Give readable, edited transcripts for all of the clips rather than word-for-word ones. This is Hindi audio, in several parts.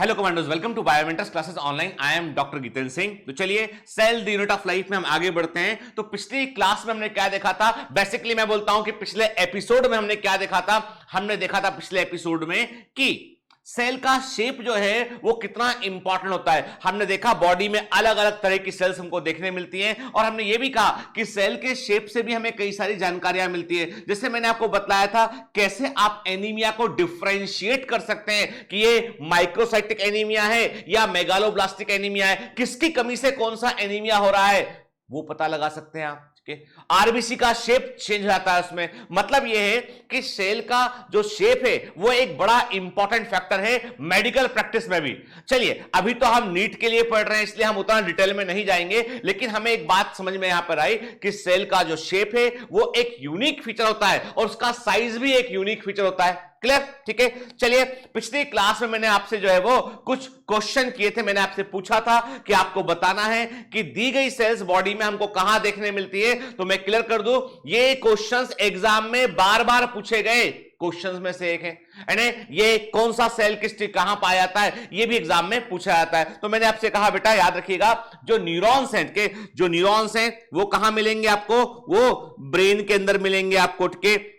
Hello commandos, welcome to Biomentors classes online. I am doctor Jitendra Singh. तो चलिए cell the unit of life में हम आगे बढ़ते हैं। तो पिछली क्लास में हमने क्या देखा था? बेसिकली मैं बोलता हूं कि पिछले एपिसोड में हमने क्या देखा था? हमने देखा था पिछले एपिसोड में कि सेल का शेप जो है वो कितना इंपॉर्टेंट होता है। हमने देखा बॉडी में अलग अलग तरह की सेल्स हमको देखने मिलती हैं, और हमने ये भी कहा कि सेल के शेप से भी हमें कई सारी जानकारियां मिलती है। जैसे मैंने आपको बताया था कैसे आप एनीमिया को डिफरेंशिएट कर सकते हैं कि ये माइक्रोसाइटिक एनीमिया है या मेगालोब्लास्टिक एनीमिया है, किसकी कमी से कौन सा एनीमिया हो रहा है वो पता लगा सकते हैं आप। आरबीसी का शेप चेंज जाता है उसमें। मतलब यह है कि सेल का जो शेप है वो एक बड़ा इंपॉर्टेंट फैक्टर है मेडिकल प्रैक्टिस में भी। चलिए, अभी तो हम नीट के लिए पढ़ रहे हैं इसलिए हम उतना डिटेल में नहीं जाएंगे, लेकिन हमें एक बात समझ में यहां पर आई कि सेल का जो शेप है वो एक यूनिक फीचर होता है और उसका साइज भी एक यूनिक फीचर होता है। क्लियर? ठीक है। चलिए, पिछली क्लास में मैंने आपसे जो है वो कुछ क्वेश्चन किए थे। मैंने आपसे पूछा था कि आपको बताना है कि दी गई सेल्स बॉडी में हमको कहां देखने मिलती है। तो मैं क्लियर कर दूं, ये क्वेश्चंस एग्जाम में बार बार पूछे गए क्वेश्चंस में से एक है। यानी ये कौन सा सेल किस कहां पाया जाता है ये भी एग्जाम में पूछा जाता है। तो मैंने आपसे कहा बेटा याद रखिएगा, जो न्यूरॉन्स हैं के जो न्यूरॉन्स हैं वो कहां मिलेंगे आपको? वो ब्रेन के अंदर मिलेंगे आपको।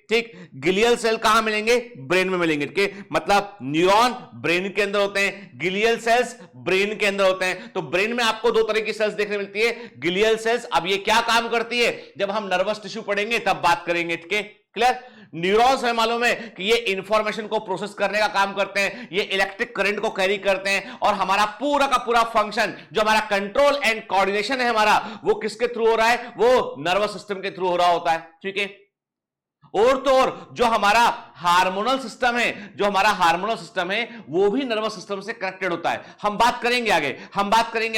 ठीक, गिलियल सेल कहां मिलेंगे? ब्रेन में मिलेंगे। ठीक, मतलब न्यूरॉन ब्रेन के अंदर होते हैं, गिलियल सेल्स ब्रेन के अंदर होते हैं। तो ब्रेन में आपको दो तरह की सेल्स देखने मिलती है, गिलियल सेल्स। अब ये क्या काम करती है जब हम नर्वस टिश्यू पढ़ेंगे तब बात करेंगे। ठीक है, क्लियर? न्यूरॉन्स हमें मालूम है कि ये इंफॉर्मेशन को प्रोसेस करने का काम करते हैं, ये इलेक्ट्रिक करंट को कैरी करते हैं, और हमारा पूरा का पूरा फंक्शन जो हमारा कंट्रोल एंड कोऑर्डिनेशन है हमारा, वो किसके थ्रू हो रहा है? वो नर्वस सिस्टम के थ्रू हो रहा होता है। ठीक है, और तो और जो हमारा हार्मोनल सिस्टम है वो भी नर्वस सिस्टम से कनेक्टेड होता है। हम बात करेंगे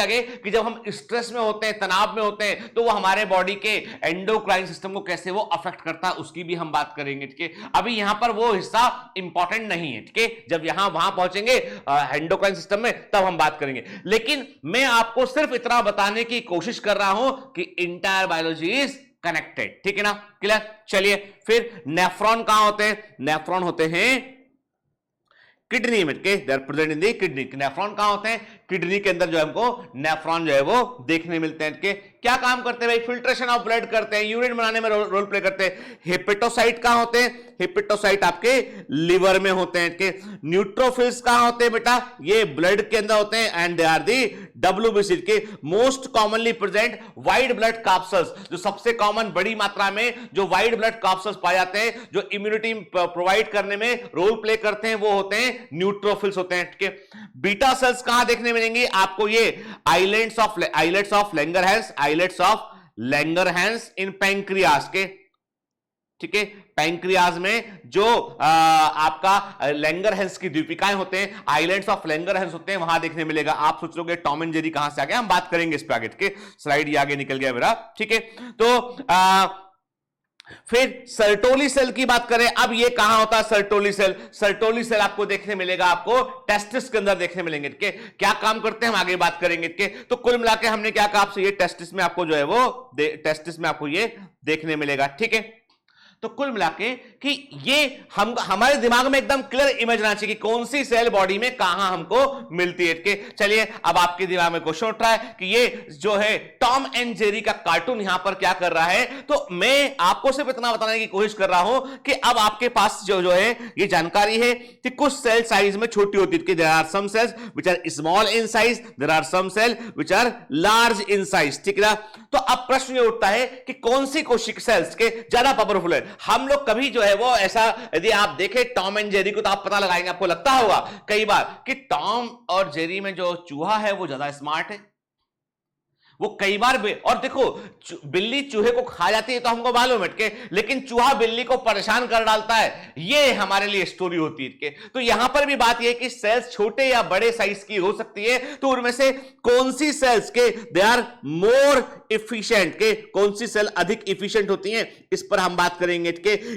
आगे कि जब हम स्ट्रेस में होते हैं, तनाव में होते हैं, तो वो हमारे बॉडी के एंडोक्राइन सिस्टम को कैसे वो अफेक्ट करता है उसकी भी हम बात करेंगे। ठीक है, अभी यहां पर वो हिस्सा इंपॉर्टेंट नहीं है। ठीक है, जब वहां पहुंचेंगे एंडोक्राइन सिस्टम में तब हम बात करेंगे। लेकिन मैं आपको सिर्फ इतना बताने की कोशिश कर रहा हूं कि इंटायर बायोलॉजी इज कनेक्टेड। ठीक है ना? क्लियर? चलिए, फिर नेफ्रॉन कहां होते हैं? नेफ्रॉन होते हैं किडनी में। They are present in the kidney. Nephron कहां होते हैं? किडनी के अंदर जो है हमको नेफ्रॉन जो है वो देखने मिलते हैं। क्या काम करते हैं भाई? फिल्ट्रेशन ऑफ ब्लड करते हैं, यूरिन बनाने में रोल प्ले करते हैं। हेपेटोसाइट कहां होते हैं? हेपेटोसाइट आपके लिवर में होते हैं। न्यूट्रोफिल्स कहां होते हैं बेटा? ये ब्लड के अंदर होते हैं, and they are the WBC के most commonly present white blood capsules. जो सबसे कॉमन बड़ी मात्रा में जो वाइट ब्लड कैप्सूल्स पाए जाते हैं, जो इम्यूनिटी प्रोवाइड करने में रोल प्ले करते हैं, वो होते हैं न्यूट्रोफिल्स होते हैं। ठीक है, बीटा सेल्स कहां देखने मिलेंगे आपको? ये islands of Langerhans in pancreas के। ठीक है, पैंक्रियाज में जो आपका लैंगरहैंस की द्वीपिकाएं होते हैं, आइलैंड्स ऑफ लैंगरहैंस होते हैं, वहां देखने मिलेगा। आप सोच लोगे टॉम एंड जेरी कहां से आ गया, हम बात करेंगे इस पे आगे। ठीक है, स्लाइड ये आगे निकल गया मेरा। ठीक है, तो फिर सर्टोली सेल की बात करें। अब ये कहां होता है सर्टोली सेल? सर्टोली सेल आपको देखने मिलेगा, आपको टेस्टिस के अंदर देखने मिलेंगे। क्या काम करते हैं हम आगे बात करेंगे। तो कुल मिला के हमने क्या कहा आपसे? ये टेस्टिस में आपको जो है वो टेस्टिस में आपको ये देखने मिलेगा। ठीक है, तो कुल मिला के कि ये हमारे दिमाग में एकदम क्लियर इमेज आना चाहिए कि कौन सी सेल बॉडी में कहां हमको मिलती है। चलिए, अब आपके दिमाग में क्वेश्चन उठ रहा है कि ये जो है टॉम एंड जेरी का कार्टून यहां पर क्या कर रहा है। तो मैं आपको सिर्फ इतना बताने की कोशिश कर रहा हूं कि अब आपके पास जो है ये जानकारी है कि कुछ सेल साइज में छोटी होती है। There are some cells which are small in size, there are some cell which are large in size. ठीक है, तो अब प्रश्न ये उठता है कि कौन सी कोशिका सेल्स के ज्यादा पावरफुल है। हम लोग कभी जो है वो ऐसा, यदि आप देखें टॉम एंड जेरी को तो आप पता लगाएंगे, आपको लगता होगा कई बार कि टॉम और जेरी में जो चूहा है वो ज्यादा स्मार्ट है। वो कई बार और देखो, बिल्ली चूहे को खा जाती है तो हमको मालूम है, लेकिन चूहा बिल्ली को परेशान कर डालता है, ये हमारे लिए स्टोरी होती है। तो यहां पर भी बात यह कि सेल्स छोटे या बड़े साइज की हो सकती है, तो उनमें से कौन सी सेल्स के दे आर मोर इफिशिएंट, के कौन सी सेल अधिक इफिशिएंट होती हैं, इस पर हम बात करेंगे।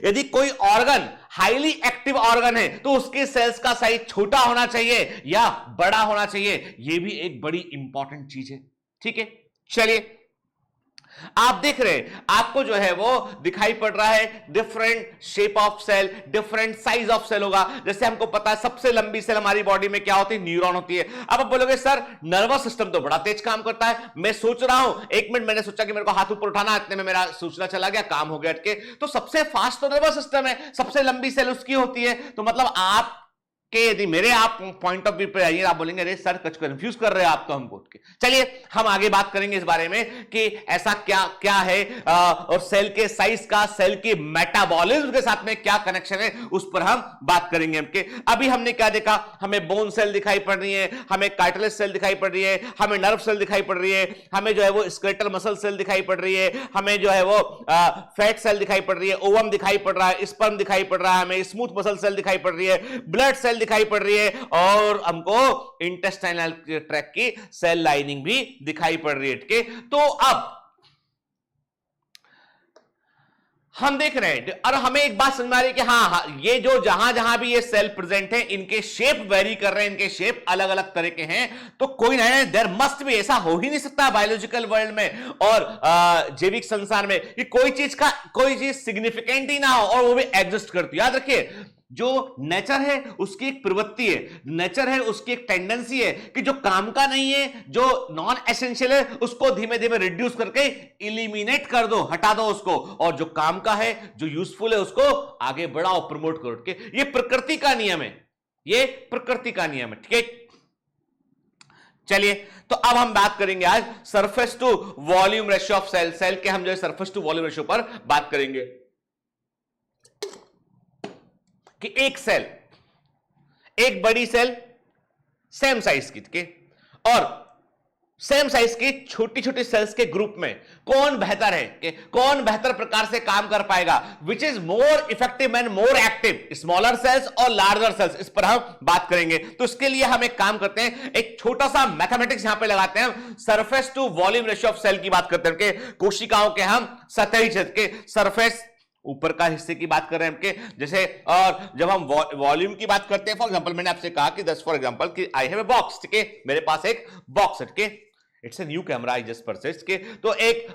यदि कोई ऑर्गन हाईली एक्टिव ऑर्गन है तो उसके सेल्स का साइज छोटा होना चाहिए या बड़ा होना चाहिए, यह भी एक बड़ी इंपॉर्टेंट चीज है। ठीक है, चलिए, आप देख रहे हैं आपको जो है वो दिखाई पड़ रहा है different shape of cell, different size of cell होगा। जैसे हमको पता है सबसे लंबी सेल हमारी बॉडी में क्या होती है, न्यूरॉन होती है। अब आप बोलोगे सर नर्वस सिस्टम तो बड़ा तेज काम करता है, मैं सोच रहा हूं, एक मिनट, मैंने सोचा कि मेरे को हाथ ऊपर उठाना, इतने में मेरा सूचना चला गया, काम हो गया अटके। तो सबसे फास्ट तो नर्वस सिस्टम है, सबसे लंबी सेल उसकी होती है। तो मतलब आप कि यदि मेरे आप पॉइंट ऑफ व्यू पे आइए, आप बोलेंगे अरे सर कुछ कंफ्यूज कर रहे हैं आप तो हमको। चलिए हम आगे बात करेंगे इस बारे में कि ऐसा क्या क्या है और सेल के साइज का सेल की मेटाबॉलिज्म के साथ में क्या कनेक्शन है, उस पर हम बात करेंगे। अभी हमने क्या देखा, हमें बोन सेल दिखाई पड़ रही है, हमें कार्टिलेज सेल दिखाई पड़ रही है, हमें नर्व सेल दिखाई पड़ रही है, हमें जो है वो स्केलेटल मसल सेल दिखाई पड़ रही है, हमें जो है वो फैट सेल दिखाई पड़ रही है, ओवम दिखाई पड़ रहा है, स्पर्म दिखाई पड़ रहा है, हमें स्मूथ मसल सेल दिखाई पड़ रही है, ब्लड सेल दिखाई पड़ रही है, और हमको इंटेस्टाइनल ट्रैक्ट की सेल लाइनिंग भी दिखाई पड़ रही है। तो अब हम देख रहे हैं और हमें एक बात समझ में आ रही है कि हाँ, ये जो जहां जहां भी ये सेल प्रेजेंट है इनके शेप वेरी कर रहे हैं, इनके शेप अलग अलग तरह के हैं। तो कोई नहीं, देयर मस्ट भी, ऐसा हो ही नहीं सकता बायोलॉजिकल वर्ल्ड में और जैविक संसार में कि कोई चीज सिग्निफिकेंट ही ना हो और वो भी एग्जिस्ट करती है। याद रखिए, जो नेचर है उसकी एक प्रवृत्ति है, नेचर है उसकी एक टेंडेंसी है कि जो काम का नहीं है, जो नॉन एसेंशियल है, उसको धीमे धीमे रिड्यूस करके इलिमिनेट कर दो, हटा दो उसको, और जो काम का है, जो यूजफुल है, उसको आगे बढ़ाओ, प्रमोट करो। के ये प्रकृति का नियम है, ये प्रकृति का नियम है। ठीक है, चलिए तो अब हम बात करेंगे आज surface to volume ratio of cell. Cell के हम जो है सरफेस टू वॉल्यूम रेशियो पर बात करेंगे कि एक सेल, एक बड़ी सेल सेम साइज की और सेम साइज की छोटी छोटी सेल्स के ग्रुप में कौन बेहतर है, कि कौन बेहतर प्रकार से काम कर पाएगा, which is more effective and more active, smaller cells और लार्जर सेल्स, इस पर हम बात करेंगे। तो इसके लिए हम एक काम करते हैं, एक छोटा सा मैथमेटिक्स यहां पे लगाते हैं, surface to volume ratio of cell की बात करते हैं, कि कोशिकाओं के हम सतही क्षेत्र के सरफेस ऊपर का हिस्से की बात कर रहे हैं के जैसे, और जब हम वॉल्यूम की बात करते हैं, फॉर एग्जांपल मैंने आपसे कहा कि फॉर एग्जांपल कि आई हैव ए बॉक्स, ठीक है, मेरे पास एक बॉक्स है, ठीक है, it's a new camera I just purchased के, तो एक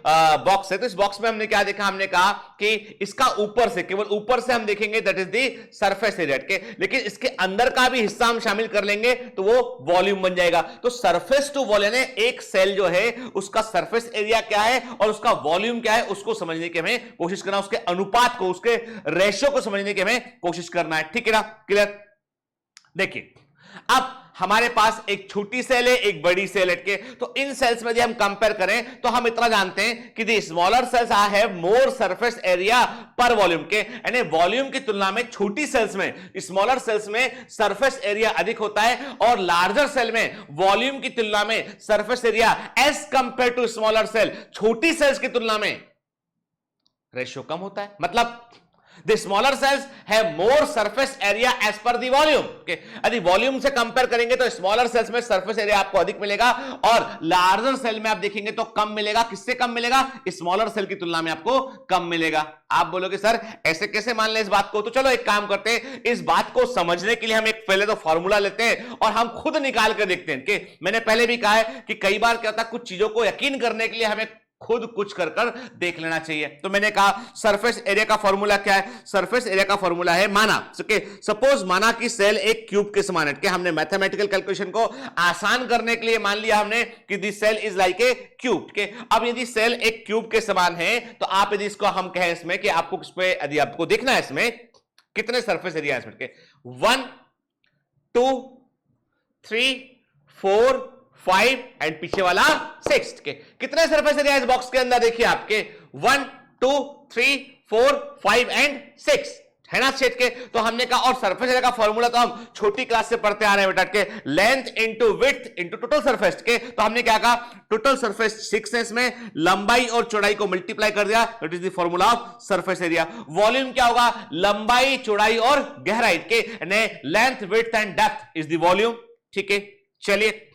बॉक्स है। तो इस बॉक्स में हमने क्या देखा, हमने कहा कि इसका ऊपर से, केवल ऊपर से हम देखेंगे that is the surface area के, लेकिन इसके अंदर का भी हिस्सा हम शामिल कर लेंगे तो वो वॉल्यूम बन जाएगा। तो सरफेस टू वॉल्यूम, एक सेल जो है उसका सरफेस एरिया क्या है और उसका वॉल्यूम क्या है, उसको समझने की हमें कोशिश करना, उसके अनुपात को, उसके रेशियो को समझने की हमें कोशिश करना है। ठीक है ना, क्लियर। देखिए अब हमारे पास एक छोटी सेल है, एक बड़ी सेल है, के तो इन सेल्स में यदि हम कंपेयर करें तो हम इतना जानते हैं कि the smaller cells have more surface area पर वॉल्यूम, के यानी वॉल्यूम की तुलना में छोटी सेल्स में, स्मॉलर सेल्स में सरफेस एरिया अधिक होता है, और लार्जर सेल में वॉल्यूम की तुलना में surface area as compared to smaller cell, छोटी सेल्स की तुलना में रेशियो कम होता है। मतलब The smaller cells have more surface area as per the volume. Okay? यदि वॉल्यूम से कंपेयर करेंगे तो स्मॉलर सेल्स में सरफेस एरिया आपको अधिक मिलेगा और लार्जर सेल में आप देखेंगे तो कम मिलेगा। किससे कम मिलेगा? स्मॉलर सेल की तुलना में आपको कम मिलेगा। आप बोलोगे सर ऐसे कैसे मान ले इस बात को? तो चलो एक काम करते हैं, इस बात को समझने के लिए हम एक पहले तो फॉर्मूला लेते हैं और हम खुद निकाल कर देखते हैं कि मैंने पहले भी कहा है कि कई बार क्या होता है, कुछ चीजों को यकीन करने के लिए हमें खुद कुछ कर कर देख लेना चाहिए। तो मैंने कहा सरफेस एरिया का फॉर्मूला क्या है? सरफेस एरिया का फॉर्मूला है, माना सपोज माना कि सेल एक क्यूब के समान है, कि हमने मैथमेटिकल कैलकुलेशन को आसान करने के लिए मान लिया हमने कि this cell is like a cube. के अब यदि सेल एक क्यूब के समान है तो आप यदि इसको हम कहें इसमें कि आपको इसमें यदि आपको देखना है इसमें कितने सरफेस एरिया है इसमें के 1 2 3 4 5 एंड पीछे वाला 6 के कितने सरफेस एरिया इस बॉक्स के अंदर? देखिए आपके 1 2 3 4 5 एंड 6 है ना छेद के। तो हमने कहा, और सरफेस एरिया का फॉर्मूला तो हम छोटी क्लास से पढ़ते आ रहे हैं बेटा, के length into width into total surface के। तो हमने क्या कहा, टोटल सरफेस 6 है, इसमें लंबाई और चौड़ाई को मल्टीप्लाई कर दिया, that is the formula of surface area. Volume क्या होगा? लंबाई चौड़ाई और गहराई के, length width and depth is the volume. ठीक है, चलिए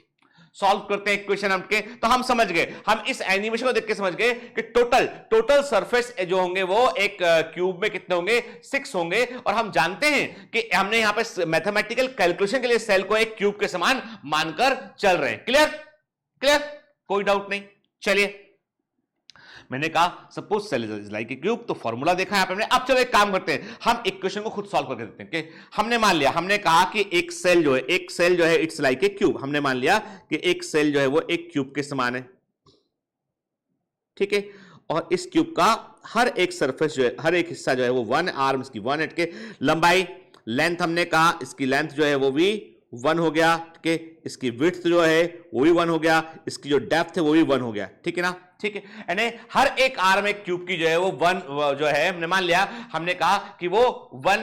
सॉल्व करते हैं इक्वेशन हमके। तो हम समझ गए, हम इस एनिमेशन को देख के समझ गए कि टोटल सरफेस जो होंगे वो एक क्यूब में कितने होंगे? 6 होंगे। और हम जानते हैं कि हमने यहां पे मैथमेटिकल कैलकुलेशन के लिए सेल को एक क्यूब के समान मानकर चल रहे हैं। क्लियर? क्लियर? कोई डाउट नहीं। चलिए मैंने कहा suppose cell is like a cube, तो फॉर्मूला देखा यहां पे हमने। अब चलो एक काम करते हैं, हम इक्वेशन को खुद सॉल्व करके देखते हैं कि हमने मान लिया, हमने कहा कि एक सेल जो है इट्स लाइक ए क्यूब, हमने मान लिया कि एक सेल जो है वो एक क्यूब के समान है, ठीक है। और इस क्यूब का हर एक सरफेस जो है, हर एक हिस्सा जो है वो 1 आर्म, इसकी 1 एट के लंबाई, लेंथ हमने कहा इसकी लेंथ जो है वो भी 1 हो गया, ठीक है। इसकी विड्थ जो है वो भी 1 हो गया, इसकी जो डेप्थ है वो भी 1 हो गया, ठीक है ना, ठीक है। यानी हर एक आर्म एक क्यूब की जो है वो 1 जो है, हमने मान लिया, हमने कहा कि वो 1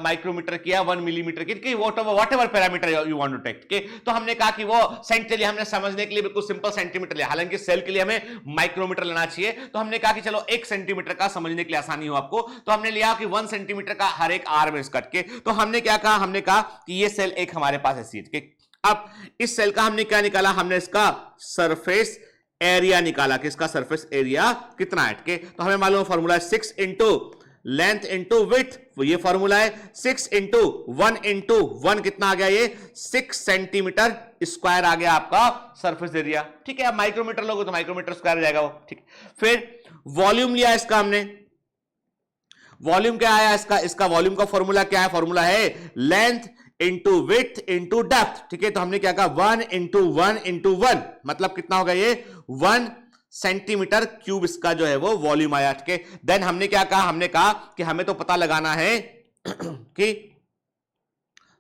माइक्रोमीटर की या 1 मिलीमीटर की, whatever parameter you want to take, के तो हमने कहा कि वो सेंटीमीटर, हमने समझने के लिए बिल्कुल सिंपल सेंटीमीटर लिया, हालांकि सेल के लिए हमें माइक्रोमीटर लेना चाहिए, तो हमने कहा कि चलो 1 सेंटीमीटर का समझने के लिए आसानी हो आपको, तो हमने लिया कि 1 सेंटीमीटर का हर एक आर्म इस कट के। तो हमने क्या कहा, हमने कहा कि ये सेल एक हमारे पास है सी के। अब इस सेल का हमने क्या निकाला, हमने इसका सरफेस एरिया निकाला कि इसका सरफेस एरिया कितना है, के तो हमें मालूम फॉर्मूला है 6 इंटू लेंथ इंटू विड्थ, ये फॉर्मूला है 6 इंटू 1 कितना आ गया, ये 6 सेंटीमीटर स्क्वायर आ गया आपका सरफेस एरिया, ठीक है। अब माइक्रोमीटर लोगे तो माइक्रोमीटर स्क्वायर हो जाएगा वो, ठीक। फिर वॉल्यूम लिया इसका हमने, वॉल्यूम क्या आया इसका वॉल्यूम का फॉर्मूला क्या है, फॉर्मूला है length into width into depth, ठीक है। तो हमने क्या कहा 1 इंटू 1 मतलब कितना होगा ये 1 सेंटीमीटर क्यूब इसका जो है वो वॉल्यूम आया, ठीक है। देन हमने क्या कहा, हमने कहा कि हमें तो पता लगाना है कि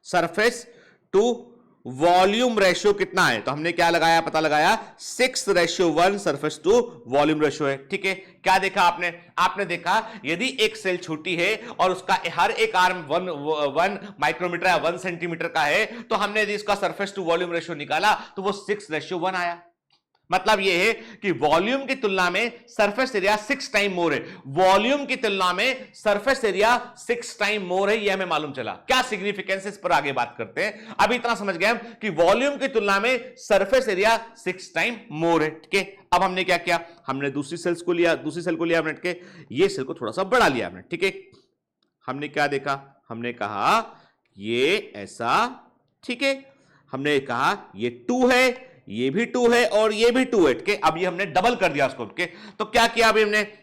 सरफेस टू वॉल्यूम रेशियो कितना है, तो हमने क्या लगाया, पता लगाया 6:1 सरफेस टू वॉल्यूम रेशियो है, ठीक है। क्या देखा आपने देखा यदि एक सेल छोटी है और उसका हर एक आर्म 1 माइक्रोमीटर या 1 सेंटीमीटर का है, तो हमने यदि इसका सरफेस टू वॉल्यूम रेशियो निकाला तो वो 6:1 आया। मतलब यह है कि वॉल्यूम की तुलना में सरफेस एरिया 6 टाइम मोर है, वॉल्यूम की तुलना में सरफेस एरिया 6 टाइम मोर है, यह हमें मालूम चला। क्या सिग्निफिकेंस इस पर आगे बात करते हैं, अभी इतना समझ गए हम कि वॉल्यूम की तुलना में सरफेस एरिया 6 टाइम मोर है, ठीक है। अब हमने क्या किया, हमने दूसरी सेल को लिया हमने, ठीक है, ये सेल को थोड़ा सा बढ़ा लिया हमने, ठीक है। हमने क्या देखा, हमने कहा ये ऐसा, ठीक है, हमने कहा ये 2 है, ये भी 2 है और ये भी 2 है, ठीक है। अब ये हमने डबल कर दिया उसको, ठीक है। तो क्या किया अभी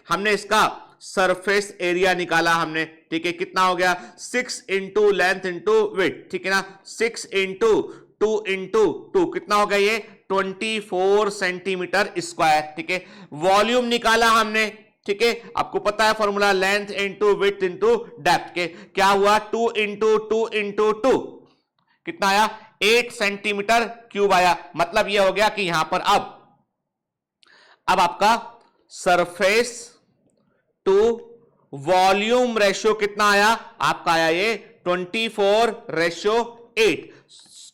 हमने इसका सरफेस एरिया निकाला हमने, ठीक है। कितना हो गया 6 इंटू लेंथ इंटू विड्थ, ठीक है ना, 6 इंटू 2 इंटू 2 कितना हो गया ये 24 सेंटीमीटर स्क्वायर, ठीक है। वॉल्यूम निकाला हमने, ठीक है, आपको पता है formula length into width into depth, के क्या हुआ 2 इंटू 2 इंटू 2 कितना आया 8 सेंटीमीटर क्यूब आया। मतलब यह हो गया कि यहां पर अब आपका सरफेस टू वॉल्यूम रेशियो कितना आया, आपका आया ये 24:8,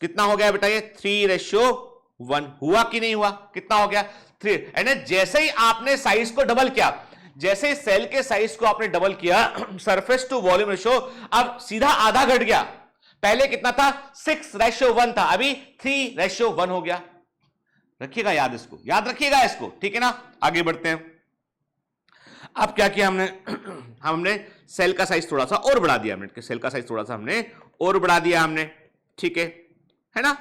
कितना हो गया बेटा ये 3:1 हुआ कि नहीं हुआ, कितना हो गया 3। यानी जैसे ही आपने साइज को डबल किया, जैसे ही सेल के साइज को आपने डबल किया, सरफेस टू वॉल्यूम रेशियो अब सीधा आधा घट गया। पहले कितना था 6:1 था, अभी 3:1 हो गया। रखिएगा याद, इसको याद रखिएगा इसको, ठीक है ना। आगे बढ़ते हैं। अब क्या किया हमने सेल का साइज थोड़ा सा और बढ़ा दिया हमने, सेल का साइज थोड़ा सा हमने और बढ़ा दिया हमने, ठीक है ना।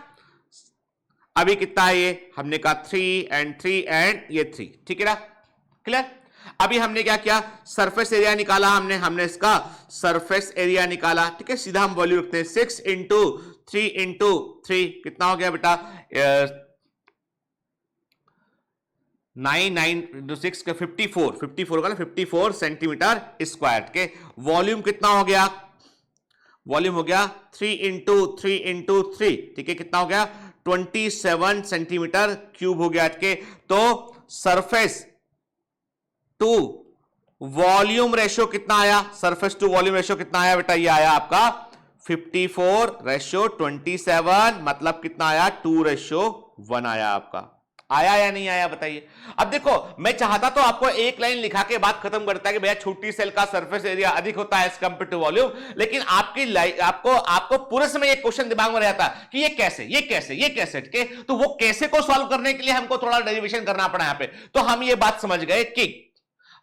अभी कितना है ये, हमने कहा 3 एंड ये 3, ठीक है ना, क्लियर। अभी हमने क्या किया, सरफेस एरिया निकाला हमने इसका सरफेस एरिया निकाला, ठीक है। सीधा हम वॉल्यूम रखते हैं 6 इंटू 3 इंटू 3 कितना हो गया बेटा 9 इंटू 6 का 54 का ना 54 सेंटीमीटर स्क्वायर, के वॉल्यूम कितना हो गया, वॉल्यूम हो गया 3 इंटू 3, ठीक है, कितना हो गया 27 सेंटीमीटर क्यूब हो गया, के तो सरफेस टू वॉल्यूम रेशियो कितना आया, सरफेस टू वॉल्यूम रेशियो कितना आया बेटा, ये आया आपका 54:27, मतलब कितना आया 2:1 आया आपका। आया या नहीं आया बताइए। अब देखो मैं चाहता तो आपको एक लाइन लिखा के बात खत्म करता है कि भैया छोटी सेल का सरफेस एरिया अधिक होता है एज कंपेयर टू वॉल्यूम, लेकिन आपको पूरे समय एक क्वेश्चन दिमाग में रहता कि ये कैसे के, तो वो कैसे को सॉल्व करने के लिए हमको थोड़ा डेरिवेशन करना पड़ा यहां पे। तो हम ये बात समझ गए कि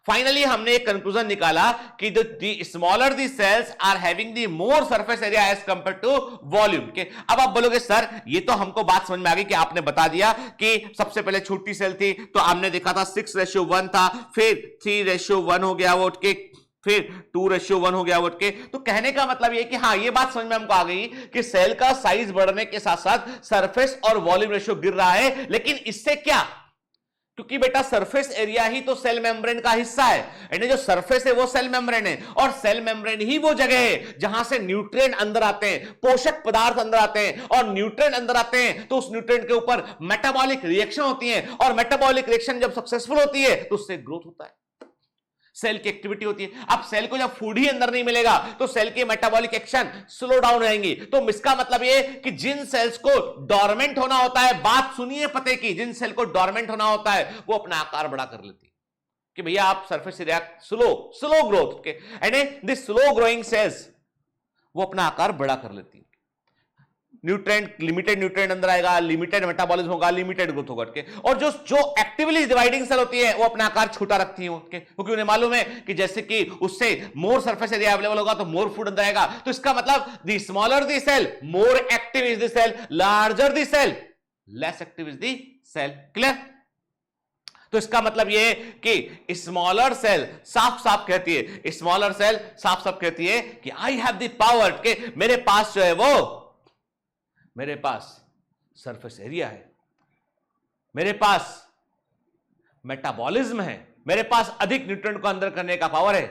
फाइनली हमने एक कंक्लूजन निकाला कि the smaller the cells are having the more surface area as compared to volume के। अब आप बोलोगे सर ये तो हमको बात समझ में आ गई कि आपने बता दिया कि सबसे पहले छोटी सेल थी तो आपने देखा था 6:1 था, फिर 3:1 हो गया वो उठ के, फिर 2:1 हो गया उठ के। तो कहने का मतलब ये कि हाँ ये बात समझ में हमको आ गई कि सेल का साइज बढ़ने के साथ साथ सरफेस और वॉल्यूम रेशियो गिर रहा है, लेकिन इससे क्या, क्योंकि बेटा सरफेस एरिया ही तो सेल मेम्ब्रेन का हिस्सा है, यानी जो सरफेस है वो सेल मेम्ब्रेन है, और सेल मेम्ब्रेन ही वो जगह है जहां से न्यूट्रिएंट अंदर आते हैं, पोषक पदार्थ अंदर आते हैं, और न्यूट्रिएंट अंदर आते हैं तो उस न्यूट्रिएंट के ऊपर मेटाबॉलिक रिएक्शन होती है, और मेटाबॉलिक रिएक्शन जब सक्सेसफुल होती है तो उससे ग्रोथ होता है, सेल की एक्टिविटी होती है। अब सेल को जब फूड ही अंदर नहीं मिलेगा तो सेल की मेटाबॉलिक एक्शन स्लो डाउन रहेंगी। तो इसका मतलब ये कि जिन सेल्स को डोरमेंट होना होता है, बात सुनिए पते की, जिन सेल को डोरमेंट होना होता है वो अपना आकार बड़ा कर लेती है कि भैया आप सरफेस एरिया स्लो ग्रोथ के, यानी दिस स्लो ग्रोइंग सेल्स वो अपना आकार बड़ा कर लेती है। न्यूट्रिएंट, लिमिटेड न्यूट्रिएंट अंदर आएगा, लिमिटेड मेटाबॉलिज्म होगा, लिमिटेड ग्रोथ होगा के, और जो एक्टिवली डिवाइडिंग सेल होती है वो अपना आकार छोटा रखती है क्योंकि उन्हें मालूम है कि जैसे कि उससे मोर सरफेस एरिया अवेलेबल होगा तो मोर फूड अंदर आएगा। तो इसका मतलब the smaller the cell more active is the cell, larger the cell less active is the cell. Clear? तो इसका मतलब ये है कि स्मॉलर सेल साफ साफ कहती है, स्मॉलर सेल साफ साफ कहती है कि आई हैव द पावर, के मेरे पास जो है वो, मेरे पास सरफेस एरिया है, मेरे पास मेटाबॉलिज्म है, मेरे पास अधिक न्यूट्रिएंट को अंदर करने का पावर है।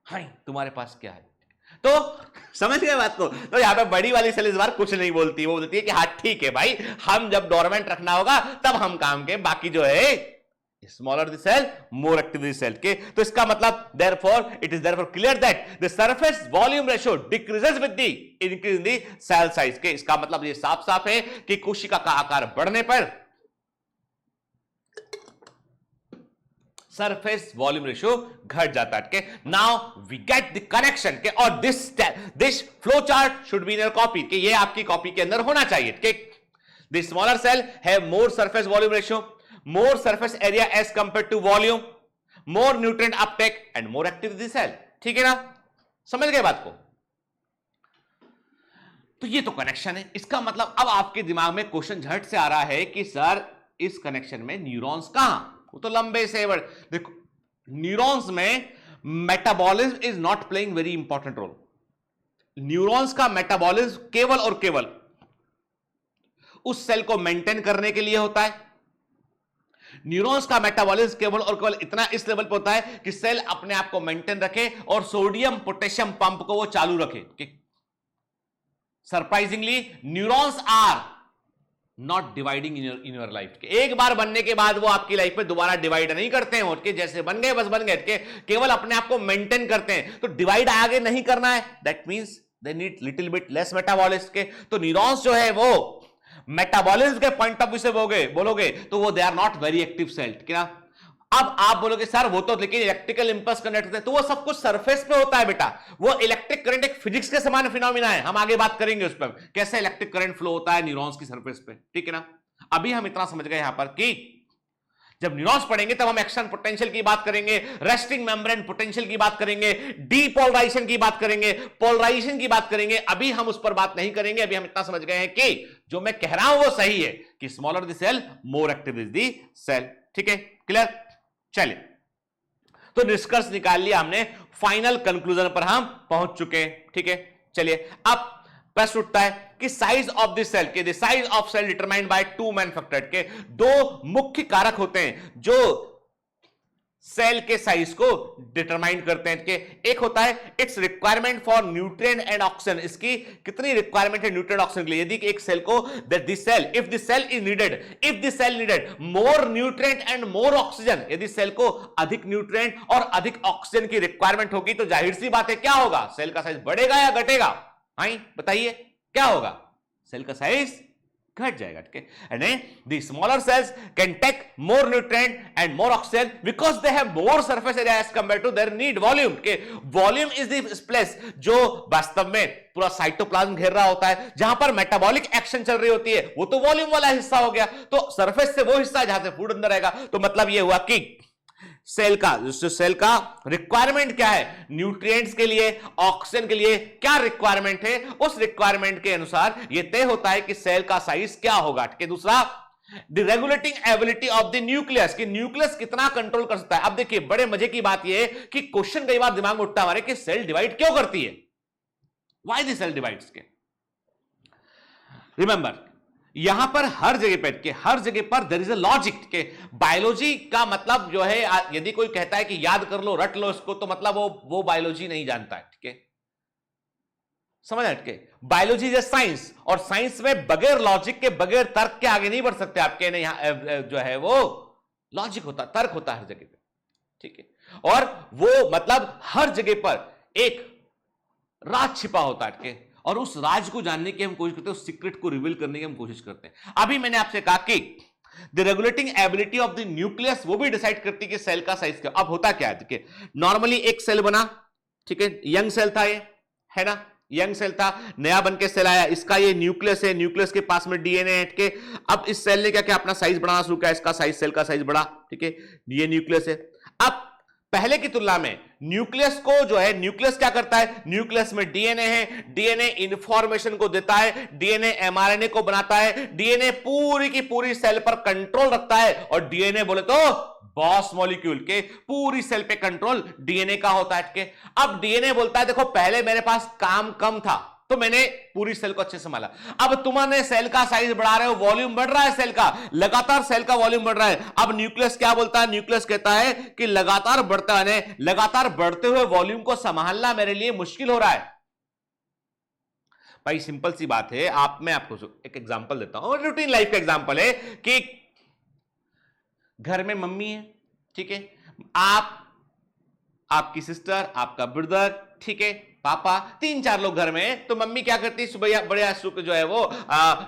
हाँ, तुम्हारे पास क्या है? तो समझ गए बात को? तो यहां पे बड़ी वाली सेल इस बार कुछ नहीं बोलती, वो बोलती है कि हाँ ठीक है भाई, हम जब डोरमेंट रखना होगा तब हम काम के, बाकी जो है smaller the cell more active the cell के। तो इसका मतलब therefore it is therefore clear that the surface volume ratio decreases with the increase in the cell size के। इसका मतलब ये साफ साफ है कि कोशिका का आकार बढ़ने पर सरफेस वॉल्यूम रेशियो घट जाता है के। Now we get the connection के, और this flow chart should be in your copy के, ये आपकी कॉपी के अंदर होना चाहिए के। The smaller cell have more surface volume ratio, more surface area as compared to volume, more nutrient uptake and more active the cell। ठीक है ना? समझ गए बात को? तो ये तो कनेक्शन है। इसका मतलब अब आपके दिमाग में क्वेश्चन झट से आ रहा है कि सर इस कनेक्शन में न्यूरॉन्स कहां? वो तो लंबे से देखो, न्यूरॉन्स में metabolism is not playing very important role. Neurons का मेटाबॉलिज्म केवल और केवल उस सेल को मेंटेन करने के लिए होता है। न्यूरॉन्स का मेटाबॉलिज्म केवल और केवल इतना इस लेवल पर होता है कि सेल अपने आप को मेंटेन रखे और सोडियम पोटेशियम पंप को वो चालू रखे। Surprisingly neurons are not dividing in your life के। एक बार बनने के बाद वो आपकी लाइफ में दोबारा डिवाइड नहीं करते हैं, उनके जैसे बन गए बस बन गए, केवल अपने आप को मेंटेन करते हैं। तो डिवाइड आगे नहीं करना है, that means they need little bit less metabolism के। तो न्यूरॉन्स जो है वो मेटाबॉलिज्म के पॉइंट ऑफ व्यू से बोलोगे तो वो they are not very active cell. क्या? अब आप बोलोगे सर वो तो लेकिन इलेक्ट्रिकल इंपल्स कंडक्ट करते हैं, तो वो सब कुछ सरफेस पे होता है बेटा। वो इलेक्ट्रिक करंट एक फिजिक्स के समान फिनोमिना है, हम आगे बात करेंगे उस पर कैसे इलेक्ट्रिक करंट फ्लो होता है न्यूरॉन्स की सरफेस पे। ठीक है ना? अभी हम इतना समझ गए यहां पर कि जब न्यूरॉन्स पढ़ेंगे तब हम एक्शन पोटेंशियल की बात करेंगे, रेस्टिंग मेम्ब्रेन पोटेंशियल की बात करेंगे, डीपोलराइजेशन की बात करेंगे, पोलराइजेशन की बात करेंगे। अभी हम उस पर बात नहीं करेंगे। अभी हम इतना समझ गए हैं कि जो मैं कह रहा हूं वो सही है कि smaller the cell more active is the cell. ठीक है? क्लियर? चलिए, तो निष्कर्ष निकाल लिया हमने, फाइनल कंक्लूजन पर हम पहुंच चुके हैं। ठीक है? चलिए, अब प्रश्न उठता है कि साइज ऑफ दिस सेल के, the size of cell determined by two main factor के। दो मुख्य कारक होते हैं जो सेल के साइज को डिटरमाइन करते हैं कि एक होता है it's requirement for nutrient and oxygen, इसकी कितनी रिक्वायरमेंट है न्यूट्रिएंट ऑक्सीजन के लिए। यदि एक सेल को that this cell if this cell is needed, if this cell needed more nutrient and more oxygen, यदि सेल को अधिक न्यूट्रिएंट और अधिक ऑक्सीजन की रिक्वायरमेंट होगी तो जाहिर सी बात है क्या होगा, सेल का साइज बढ़ेगा या घटेगा? हाँ बताइए क्या होगा? सेल का साइज घट जाएगा। and the smaller cells can take more nutrient and more oxygen because they have more surface area as compared to their need volume के। volume is the place जो वास्तव में पूरा साइटोप्लाज्म घेर रहा होता है, जहां पर मेटाबॉलिक एक्शन चल रही होती है, वो तो वॉल्यूम वाला हिस्सा हो गया। तो सरफेस से वो हिस्सा जहां से फूड अंदर आएगा। तो मतलब ये हुआ कि सेल का रिक्वायरमेंट क्या है, न्यूट्रिएंट्स के लिए, ऑक्सीजन के लिए क्या रिक्वायरमेंट है, उस रिक्वायरमेंट के अनुसार यह तय होता है कि सेल का साइज क्या होगा। ठीक है। दूसरा, the regulating ability of the nucleus, कि न्यूक्लियस कितना कंट्रोल कर सकता है। अब देखिए बड़े मजे की बात यह है कि क्वेश्चन कई बार दिमाग में उठता हमारे कि सेल डिवाइड क्यों करती है, व्हाई द सेल डिवाइड्स के। रिमेंबर, यहां पर हर जगह पर देयर इज अ लॉजिक के। बायोलॉजी का मतलब जो है, यदि कोई कहता है कि याद कर लो, रट लो इसको, तो मतलब वो बायोलॉजी नहीं जानता है। ठीक है, समझ हटके। बायोलॉजी इज साइंस, और साइंस में बगैर लॉजिक के, बगैर तर्क के आगे नहीं बढ़ सकते। आपके नहीं जो है वो लॉजिक होता, तर्क होता हर जगह पे। ठीक है, और वो मतलब हर जगह पर एक राज छिपा होता है, और उस राज को जानने की हम कोशिश करते हैं, उस सीक्रेट को रिवील करने की हम कोशिश करते हैं। अभी मैंने आपसे कहा कि the regulating ability of the nucleus वो भी डिसाइड करती है कि सेल का साइज क्या। अब होता क्या है, देखिए नॉर्मली एक सेल बना, ठीक है, यंग सेल था ये, है ना, यंग सेल था, नया बन के सेल आया, इसका ये न्यूक्लियस है, न्यूक्लियस के पास में डीएनए है के। अब इस सेल ने क्या किया, अपना साइज बढ़ाना शुरू किया, इसका साइज, सेल का साइज बढ़ा। ठीक है, ये न्यूक्लियस है। अब पहले की तुलना में न्यूक्लियस को जो है, न्यूक्लियस क्या करता है, न्यूक्लियस में डीएनए है, डीएनए इंफॉर्मेशन को देता है, डीएनए एमआरएनए को बनाता है, डीएनए पूरी की पूरी सेल पर कंट्रोल रखता है, और डीएनए बोले तो बॉस मॉलिक्यूल के, पूरी सेल पे कंट्रोल डीएनए का होता है। के अब डीएनए बोलता है देखो पहले मेरे पास काम कम था तो मैंने पूरी सेल को अच्छे से संभाला, अब तुमने सेल का साइज बढ़ा रहे हो, वॉल्यूम बढ़ रहा है सेल का, लगातार सेल का वॉल्यूम बढ़ रहा है। अब न्यूक्लियस क्या बोलता है, न्यूक्लियस कहता है कि लगातार बढ़ते हुए वॉल्यूम को संभालना मेरे लिए मुश्किल हो रहा है। भाई सिंपल सी बात है, मैं आपको एक एग्जांपल देता हूं, रूटीन लाइफ का एग्जांपल है कि घर में मम्मी है, ठीक है, आपकी सिस्टर, आपका ब्रदर, ठीक है, पापा, 3-4 लोग घर में हैं। तो मम्मी क्या करती है, सुबह बड़े जो है वो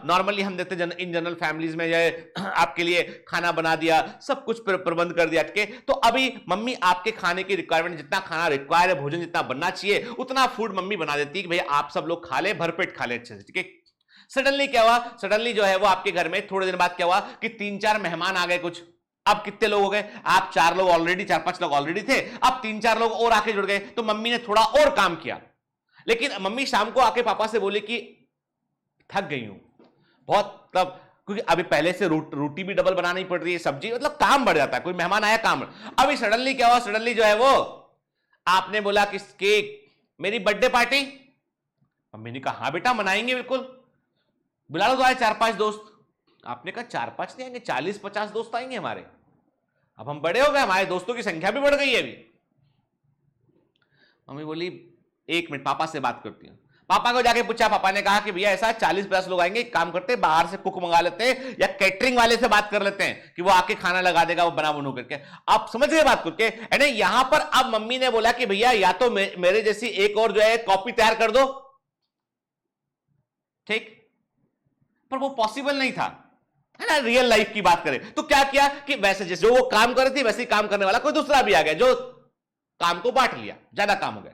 नॉर्मली हम देखते हैं इन जनरल फैमिलीज में जो है आपके लिए खाना बना दिया, सब कुछ प्रबंध कर दिया। ठीक है, तो अभी मम्मी आपके खाने की रिक्वायरमेंट, जितना खाना रिक्वायर है, भोजन जितना बनना चाहिए उतना फूड मम्मी बना देती है कि भैया आप सब लोग खा ले, भरपेट खा ले अच्छे से। ठीक है, सडनली क्या हुआ, सडनली जो है वो आपके घर में थोड़े दिन बाद क्या हुआ कि 3-4 मेहमान आ गए कुछ। अब कितने लोग हो गए, आप 4 लोग ऑलरेडी, 4-5 लोग ऑलरेडी थे, अब 3-4 लोग और आके जुड़ गए। तो मम्मी ने थोड़ा और काम किया, लेकिन मम्मी शाम को आके पापा से बोली कि थक गई हूं बहुत, तब क्योंकि अभी पहले से रोटी भी डबल बनानी पड़ रही है, सब्जी, मतलब काम बढ़ जाता है, कोई मेहमान आया काम। अभी सडनली क्या हुआ, सडनली जो है वो आपने बोला कि केक, मेरी बर्थडे पार्टी। मम्मी ने कहा हाँ बेटा मनाएंगे बिल्कुल, बुला लो तो आए 4-5 दोस्त। आपने कहा 4-5 नहीं आएंगे, 40-50 दोस्त आएंगे हमारे। अब हम बड़े हो गए, हमारे दोस्तों की संख्या भी बढ़ गई है अभी। मम्मी बोली 1 मिनट पापा से बात करती हूँ। पापा को जाके पूछा, पापा ने कहा कि भैया ऐसा 40-50 लोग आएंगे, काम करते बाहर से कुक मंगा लेते हैं या कैटरिंग वाले से बात कर लेते हैं कि वो आके खाना लगा देगा, वो बना बनू करके। आप समझ गए बात करके, यानी यहां पर अब मम्मी ने बोला कि भैया या तो मेरे जैसी एक और जो है कॉपी तैयार कर दो, ठीक, पर वो पॉसिबल नहीं था, है ना। रियल लाइफ की बात करें तो क्या किया कि वैसे जैसे वो काम कर रही थी वैसे ही काम करने वाला कोई दूसरा भी आ गया जो काम को बांट लिया, ज्यादा काम हो गया।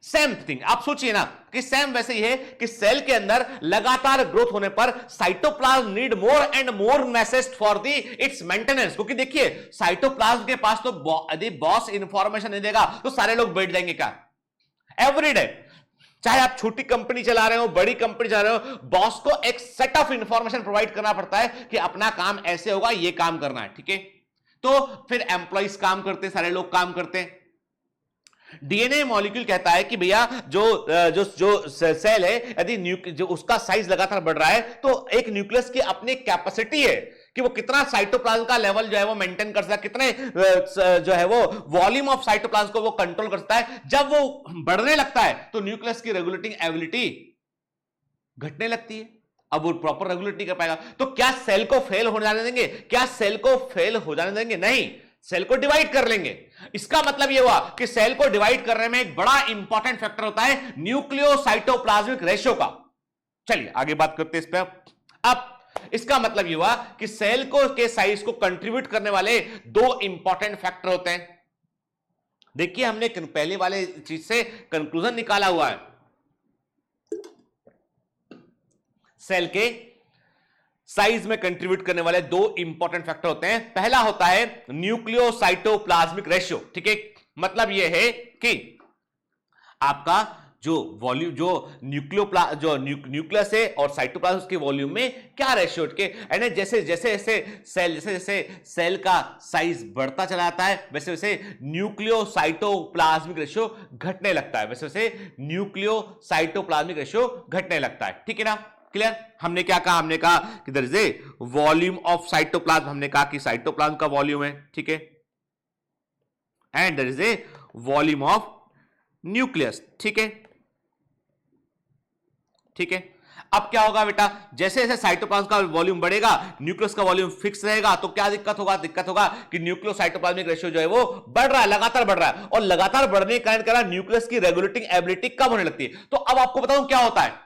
सेम थिंग आप सोचिए ना कि सेम वैसे ही है कि सेल के अंदर लगातार ग्रोथ होने पर cytoplasm need more and more message for the it's maintenance. क्योंकि देखिए साइटोप्लाज्म के पास तो यदि बॉस इंफॉर्मेशन नहीं देगा तो सारे लोग बैठ जाएंगे क्या, एवरीडे, चाहे आप छोटी कंपनी चला रहे हो, बड़ी कंपनी चला रहे हो, बॉस को एक सेट ऑफ इंफॉर्मेशन प्रोवाइड करना पड़ता है कि अपना काम ऐसे होगा, ये काम करना है। ठीक है, तो फिर एम्प्लॉइज काम करते, सारे लोग काम करते हैं। डीएनए मॉलिक्यूल कहता है कि भैया जो सेल है, यदि जो उसका साइज लगातार बढ़ रहा है तो एक न्यूक्लियस की अपनी कैपेसिटी है कि वो कितना साइटोप्लाज्म का लेवल जो है वो मेंटेन कर सकता है, कितने जो है वो वॉल्यूम ऑफ साइटोप्लाज्म को वो कंट्रोल कर सकता है। जब वो बढ़ने लगता है तो न्यूक्लियस की रेगुलेटिंग एबिलिटी घटने लगती है, अब वो प्रॉपर रेगुलेट नहीं कर पाएगा। तो क्या सेल को फेल हो जाने देंगे, क्या सेल को फेल हो जाने देंगे, नहीं, सेल को डिवाइड कर लेंगे। इसका मतलब यह हुआ कि सेल को डिवाइड करने में एक बड़ा इंपॉर्टेंट फैक्टर होता है न्यूक्लियोसाइटोप्लाज्मिक रेशियो का। चलिए आगे बात करते हैं इस पर। अब इसका मतलब यह हुआ कि सेल को के साइज को कंट्रीब्यूट करने वाले 2 इंपॉर्टेंट फैक्टर होते हैं। देखिए हमने पहले वाले चीज से कंक्लूजन निकाला हुआ है, सेल के साइज में कंट्रीब्यूट करने वाले दो इंपॉर्टेंट फैक्टर होते हैं। पहला होता है न्यूक्लियोसाइटोप्लाज्मिक रेशियो, ठीक है। मतलब यह है कि आपका जो वॉल्यूम, जो न्यूक्लियस है और साइटोप्लाज्म उसके वॉल्यूम में क्या रेशियो के, यानी जैसे जैसे सेल का साइज बढ़ता चला जाता है वैसे वैसे न्यूक्लियोसाइटोप्लाज्मिक रेशियो घटने लगता है, वैसे वैसे न्यूक्लियोसाइटोप्लाज्मिक रेशियो घटने लगता है, ठीक है ना। क्लियर। हमने क्या कहा, हमने कहा कि there is a volume of cytoplasm, हमने कहा कि साइटोप्लाज्म का वॉल्यूम है, ठीक है, and there is a volume of nucleus, ठीक है, ठीक है। अब क्या होगा बेटा, जैसे जैसे साइटोप्लाज्म का वॉल्यूम बढ़ेगा न्यूक्लियस का वॉल्यूम फिक्स रहेगा, तो क्या दिक्कत होगा, दिक्कत होगा कि न्यूक्लियोसाइटोप्लाज्मिक रेशियो जो है वो बढ़ रहा है, लगातार बढ़ रहा है, और लगातार बढ़ने के कारण क्या न्यूक्लियस की रेगुलेटिंग एबिलिटी कम होने लगती है। तो अब आपको बताऊं क्या होता है।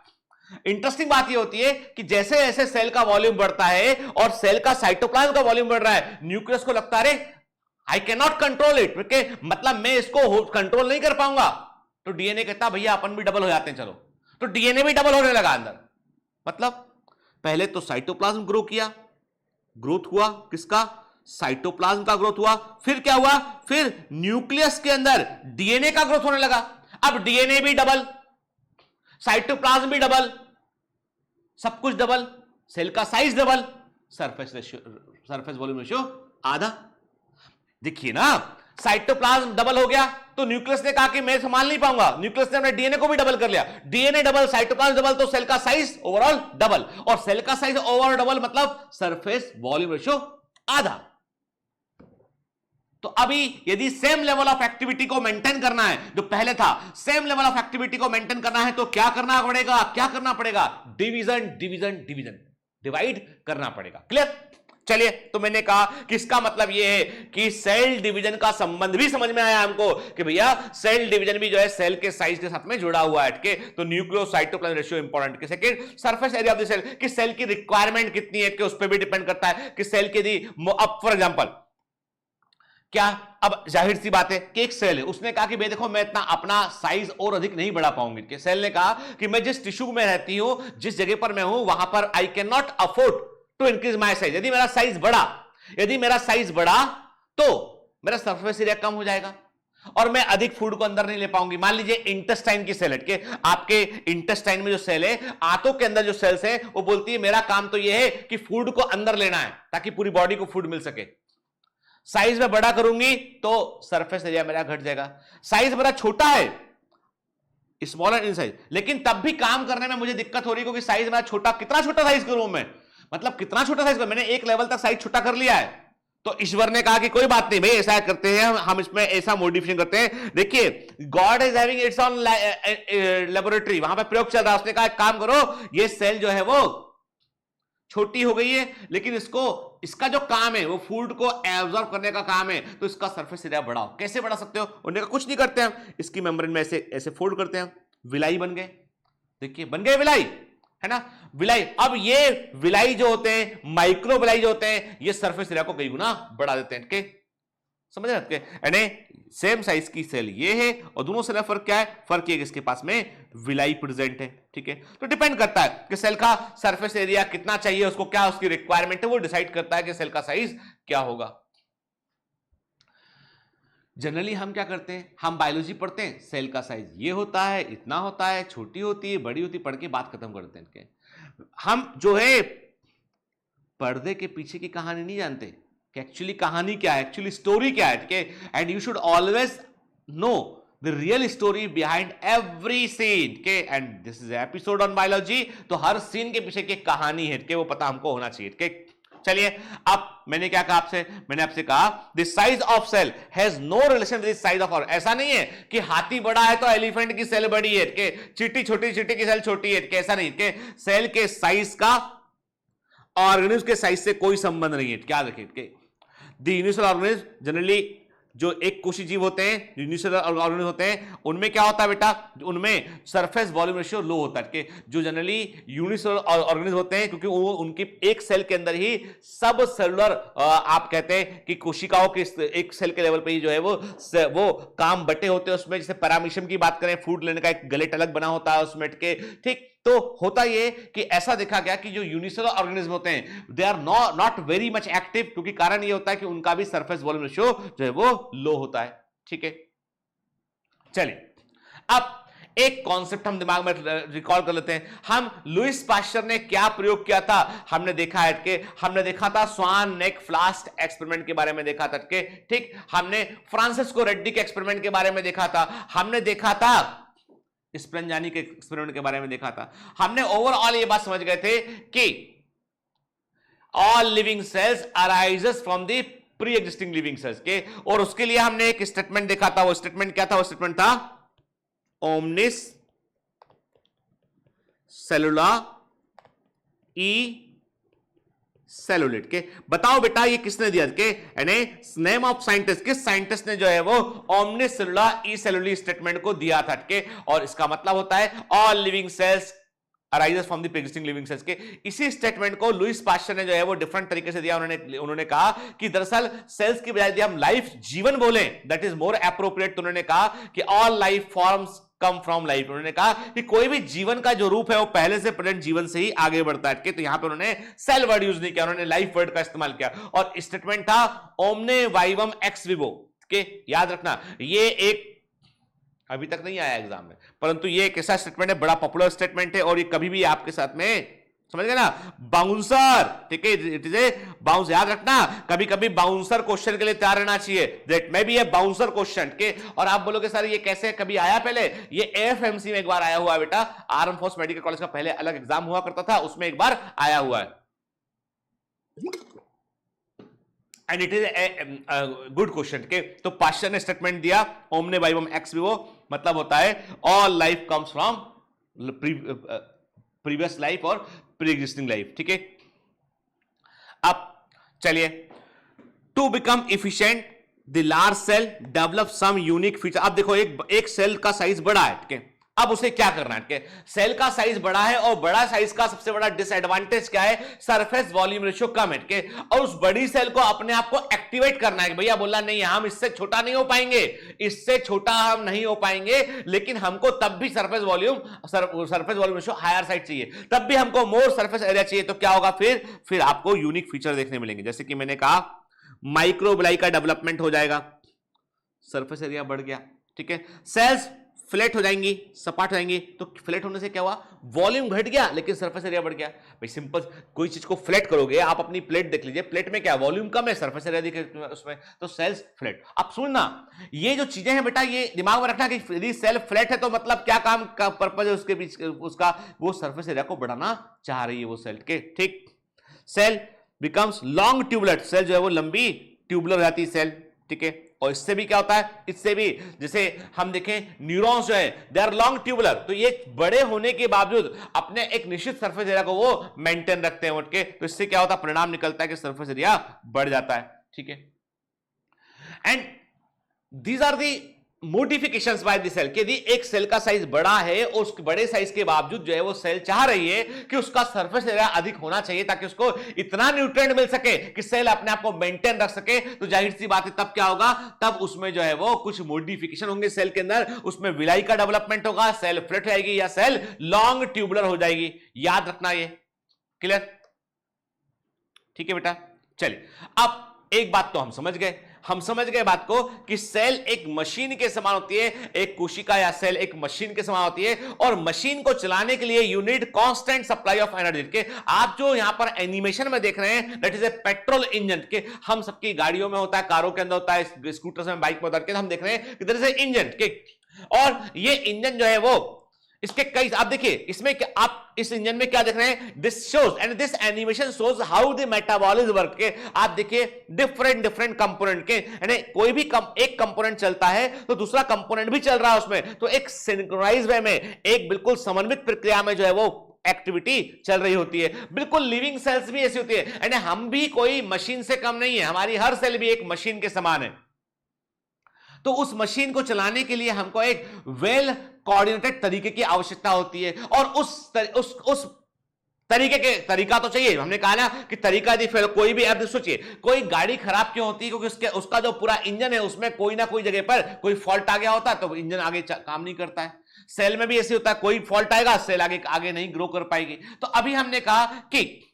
इंटरेस्टिंग बात यह होती है कि जैसे जैसे सेल का वॉल्यूम बढ़ता है और सेल का साइटोप्लाज्म का वॉल्यूम बढ़ रहा है, न्यूक्लियस को लगता है आई कैन नॉट कंट्रोल इट, मतलब मैं इसको कंट्रोल नहीं कर पाऊंगा। तो डीएनए कहता भैया अपन भी डबल हो जाते हैं, चलो, तो डीएनए भी डबल होने लगा अंदर। मतलब पहले तो साइटोप्लाज्म ग्रो किया, ग्रोथ हुआ किसका, साइटोप्लाज्म का ग्रोथ हुआ, फिर क्या हुआ, फिर न्यूक्लियस के अंदर डीएनए का ग्रोथ होने लगा। अब डीएनए भी डबल, साइटोप्लाज्म भी डबल, सब कुछ डबल, सेल का size double, surface volume ratio आधा। देखिए ना, साइटोप्लाज्म डबल हो गया तो न्यूक्लियस ने कहा कि मैं संभाल नहीं पाऊंगा, न्यूक्लियस ने अपने डीएनए को भी डबल कर लिया, डीएनए डबल, साइटोप्लाज्म डबल, तो सेल का साइज ओवरऑल डबल, और सेल का साइज ओवरऑल डबल मतलब सरफेस वॉल्यूम रेशियो आधा। तो अभी यदि सेम लेवल ऑफ एक्टिविटी को मेंटेन करना है, जो पहले था, सेम लेवल ऑफ एक्टिविटी को मेंटेन करना है, तो क्या करना पड़ेगा, क्या करना पड़ेगा, डिवीजन डिवीजन डिवीजन, डिवाइड करना पड़ेगा। क्लियर। चलिए, तो मैंने कहा कि इसका मतलब यह है कि सेल डिवीजन का संबंध भी समझ में आया हमको कि भैया सेल डिवीजन भी जो है सेल के साइज के साथ में जुड़ा हुआ है, के तो न्यूक्लियोसाइटोप्लाज्म रेशियो इंपॉर्टेंट के। Second, surface area of the cell, कि सेल की रिक्वायरमेंट कितनी है कि उस पर भी डिपेंड करता है कि सेल के दी, अब फॉर एग्जांपल क्या, अब जाहिर सी बात है कि एक सेल है, उसने कहा कि भाई देखो मैं इतना अपना साइज और अधिक नहीं बढ़ा पाऊंगी, कि सेल ने कहा कि मैं जिस टिश्यू में रहती हूं, जिस जगह पर मैं हूं, वहां पर I can not afford to increase my size. यदि मेरा साइज बढ़ा, यदि मेरा साइज बढ़ा तो मेरा सरफेस एरिया कम हो जाएगा और मैं अधिक फूड को अंदर नहीं ले पाऊंगी। मान लीजिए इंटेस्टाइन की सेल है, कि आपके इंटेस्टाइन में जो सेल है, आंतों के अंदर जो सेल्स है, वो बोलती है मेरा काम तो यह है कि फूड को अंदर लेना है ताकि पूरी बॉडी को फूड मिल सके। साइज में बड़ा करूंगी तो सरफेस एरिया मेरा घट जाएगा। साइज मेरा छोटा है, स्मॉलर इन साइज, लेकिन तब भी काम करने में मुझे दिक्कत हो रही है क्योंकि साइज मेरा छोटा। कितना छोटा साइज करूं मैं, मतलब कितना छोटा साइज करूं, मैंने एक लेवल तक साइज छोटा कर लिया है। तो ईश्वर ने कहा कि कोई बात नहीं भाई, ऐसा करते हैं हम इसमें ऐसा मॉडिफिकेशन करते हैं। देखिए, God is having its on laboratory, वहां पे प्रयोग चल रहा है। उसने कहा काम करो, ये सेल जो है वो छोटी हो गई है, लेकिन इसका जो काम है वो फूड को एब्जॉर्ब करने का काम है, तो इसका सरफेस एरिया बढ़ाओ। कैसे बढ़ा सकते हो, उन्होंने कहा कुछ नहीं करते हम, इसकी मेम्ब्रेन में ऐसे ऐसे फोल्ड करते हैं, विलाई बन गए। देखिए बन गए विलाई, है ना, विलाई। अब ये विलाई जो होते हैं, माइक्रो विलाई जो होते हैं, ये सरफेस एरिया को कई गुना बढ़ा देते हैं। के समझ रहे हैं, यानी सेम साइज की सेल ये है और दोनों सेल में फर्क क्या है, फर्क ये कि इसके पास में विलाई प्रेजेंट है। ठीक है, तो डिपेंड करता है कि सेल का सरफेस एरिया कितना चाहिए, उसको क्या उसकी रिक्वायरमेंट है, वो डिसाइड करता है कि सेल का साइज क्या होगा। जनरली हम क्या करते हैं, हम बायोलॉजी पढ़ते हैं, सेल का साइज ये होता है, इतना होता है, छोटी होती है, बड़ी होती है, पढ़ के बात खत्म करते हैं इनके। हम जो है पर्दे के पीछे की कहानी नहीं जानते कि एक्चुअली कहानी क्या है, एक्चुअली स्टोरी क्या है। ठीक है, and you should always know the real story behind every scene के, and this is episode on biology, तो हर सीन के पीछे की कहानी है कि वो पता हमको होना चाहिए। ठीक, चलिए अब मैंने क्या कहा आपसे, मैंने आपसे कहा the size of cell has no relation with the size of organ. ऐसा नहीं है कि हाथी बड़ा है तो एलिफेंट की सेल बड़ी है, कि चींटी छोटी, चींटी की सेल छोटी है, कि ऐसा नहीं, कि सेल के साइज का ऑर्गेनिज्म के साइज से कोई संबंध नहीं है। क्या देखिए, द यूनिसेलुलर ऑर्गेनिज्म जनरली जो एक कोशी जीव होते हैं, यूनिसेलुलर ऑर्गेनिज्म होते हैं, उनमें क्या होता है बेटा, उनमें सरफेस वॉल्यूम रेशियो लो होता है। कि जो जनरली यूनिसेलुलर ऑर्गेनिज्म होते हैं, क्योंकि वो उनकी एक सेल के अंदर ही सब सेलुलर, आप कहते हैं कि कोशिकाओं के एक सेल के लेवल पे ही जो है वो काम बटे होते हैं उसमें। जैसे पैरामीशियम की बात करें, फूड लेने का एक गलेट अलग बना होता है उसमें के, ठीक, तो होता ये कि ऐसा देखा गया कि जो यूनिसेलुलर ऑर्गेनिज्म होते हैं they are not very much active, क्योंकि कारण ये होता है कि उनका भी सरफेस वॉल्यूम रेशियो जो है वो लो होता है। ठीक है, चलिए अब एक कॉन्सेप्ट हम दिमाग में रिकॉल कर लेते हैं। हम लुईस पाश्चर ने क्या प्रयोग किया था, हमने देखा था स्वान नेक फ्लास्क एक्सपेरिमेंट के बारे में देखा था के, ठीक, हमने फ्रांसिस्को रेड्डी के एक्सपेरिमेंट के बारे में देखा था, हमने देखा था स्प्रेंजानी के एक्सपेरिमेंट के बारे में देखा था। हमने ओवरऑल ये बात समझ गए थे कि all living cells arises from the pre existing living cells के, और उसके लिए हमने एक स्टेटमेंट देखा था। वो स्टेटमेंट क्या था? वो स्टेटमेंट था ओमनिस सेलुला ई सेलुलेट के। बताओ बेटा ये किसने दिया के, यानी नेम ऑफ साइंटिस्ट, किस साइंटिस्ट ने जो है वो ओमनिस सेलुला ई सेलुली स्टेटमेंट को दिया था के, और इसका मतलब होता है all living cells arises from the pre-existing living cells के। इसी स्टेटमेंट को लुईस पाश्चर ने जो है वो डिफरेंट तरीके से दिया। उन्होंने कहा कि दरअसल सेल्स की बजाय यदि हम लाइफ जीवन बोलें दैट इज मोर एप्रोप्रिएट, तो उन्होंने कहा कि all life forms come from life. उन्होंने कहा कि कोई भी जीवन का जो रूप है वो पहले से प्रेजेंट जीवन से ही आगे बढ़ता है। तो यहां पे उन्होंने सेल वर्ड यूज नहीं किया, उन्होंने लाइफ वर्ड का इस्तेमाल किया, और स्टेटमेंट था ओमने वाइवम एक्स विवो के। याद रखना ये एक अभी तक नहीं आया एग्जाम में, परंतु ये एक ऐसा स्टेटमेंट है, बड़ा पॉपुलर स्टेटमेंट है, और ये कभी भी आपके साथ में समझ गए ना, बाउंसर, ठीक है, इट इज ए बाउंस। याद रखना कभी कभी बाउंसर क्वेश्चन के लिए तैयार रहना चाहिए, that may be A bouncer question के। और आप बोलोगे सर ये कैसे, कभी आया पहले? ये एएफएमसी में एक बार आया हुआ है बेटा, आर्म फोर्स मेडिकल कॉलेज का पहले अलग एग्जाम हुआ करता था, उसमें एक बार आया हुआ है, and it is a good question के। तो पाश्चर ने स्टेटमेंट दिया ओमने वाइवम एक्स विवो, मतलब होता है all life comes from previous life और प्री एग्जिस्टिंग लाइफ। ठीक है, अब चलिए, to become efficient the large cell develop some unique feature. अब देखो एक सेल का साइज बड़ा है, ठीक है, अब उसे क्या करना है? सेल का साइज बड़ा है, और बड़ा साइज का सबसे बड़ा डिसएडवांटेज क्या है? सरफेस वॉल्यूम रेशियो कम है, और उस बड़ी सेल को अपने आप को एक्टिवेट करना है। भैया बोला नहीं हम इससे छोटा नहीं हो पाएंगे, इससे छोटा हम नहीं हो पाएंगे, लेकिन हमको तब भी surface volume ratio higher side चाहिए, तब भी हमको मोर सरफेस एरिया चाहिए। तो क्या होगा फिर आपको यूनिक फीचर देखने मिलेंगे, जैसे कि मैंने कहा माइक्रोबिलाई का डेवलपमेंट हो जाएगा, सरफेस एरिया बढ़ गया, ठीक है, सेल्स फ्लैट हो जाएंगी, सपाट हो जाएंगी। तो फ्लैट होने से क्या हुआ? वॉल्यूम घट गया लेकिन सरफेस एरिया बढ़ गया। भाई सिंपल, कोई चीज को फ्लैट करोगे, आप अपनी प्लेट देख लीजिए, प्लेट में क्या वॉल्यूम कम है, सरफेस एरिया दिखे उसमें, तो सेल्स फ्लैट। अब सुनना, ये जो चीजें हैं बेटा ये दिमाग में रखना कि यदि सेल फ्लैट है तो मतलब क्या काम का पर्पज है उसके बीच, उसका वो सरफेस एरिया को बढ़ाना चाह रही है वो सेल के। ठीक, cell becomes long tubular, cell जो है वो लंबी ट्यूबुलर हो जाती है सेल, ठीक है। और इससे भी क्या होता है? इससे भी जैसे हम देखें न्यूरॉन्स जो है दे आर लॉन्ग ट्यूबुलर, तो ये बड़े होने के बावजूद अपने एक निश्चित सरफेस एरिया को वो मेंटेन रखते हैं उठ के। तो इससे क्या होता है? परिणाम निकलता है कि सरफेस एरिया बढ़ जाता है, ठीक है। And these are the modifications by the cell, कि यदि एक सेल का साइज बड़ा है और उस बड़े साइज के बावजूद जो है वो सेल चाह रही है कि उसका सरफेस एरिया अधिक होना चाहिए ताकि उसको इतना न्यूट्रिएंट मिल सके कि सेल अपने आप को मेंटेन रख सके, तो जाहिर सी बात है तब क्या होगा? तब उसमें जो है वो कुछ मोडिफिकेशन होंगे सेल के अंदर, उसमें विलाई का डेवलपमेंट होगा, सेल फ्लैट जाएगी या सेल लॉन्ग ट्यूबुलर हो जाएगी। याद रखना ये, क्लियर? ठीक है बेटा, चलिए अब एक बात तो हम समझ गए बात को कि सेल एक मशीन के समान होती है, एक कोशिका या सेल एक मशीन के समान होती है, और मशीन को चलाने के लिए you need constant supply of energy. के आप जो यहां पर एनिमेशन में देख रहे हैं that is a petrol engine, के हम सबकी गाड़ियों में होता है, कारों के अंदर होता है, स्कूटर्स में, बाइक में होता है, हम देख रहे हैं कि देयर इज ए इंजन के, और ये इंजन जो है वो इसके कई, आप देखिए इसमें क्या, आप इस इंजन में क्या देख रहे हैं? This shows and this animation shows how the metabolism work के। आप देखिए डिफरेंट कंपोनेंट के, यानी कोई भी एक कंपोनेंट चलता है तो दूसरा कंपोनेंट भी चल रहा है उसमें, तो एक सिंक्रोनाइज वे में, एक बिल्कुल समन्वित प्रक्रिया में जो है वो एक्टिविटी चल रही होती है। बिल्कुल लिविंग सेल्स भी ऐसी होती है, यानी हम भी कोई मशीन से कम नहीं है, हमारी हर सेल भी एक मशीन के समान है। तो उस मशीन को चलाने के लिए हमको एक वेल कोऑर्डिनेटेड तरीके की आवश्यकता होती है, और उस तरीका तो चाहिए। हमने कहा ना कि तरीका यदि कोई भी, अब सोचिए कोई गाड़ी खराब क्यों होती है? क्योंकि उसका जो पूरा इंजन है उसमें कोई ना कोई जगह पर कोई फॉल्ट आ गया होता है, तो इंजन आगे काम नहीं करता है। सेल में भी ऐसे होता है, कोई फॉल्ट आएगा सेल आगे आगे नहीं ग्रो कर पाएगी। तो अभी हमने कहा कि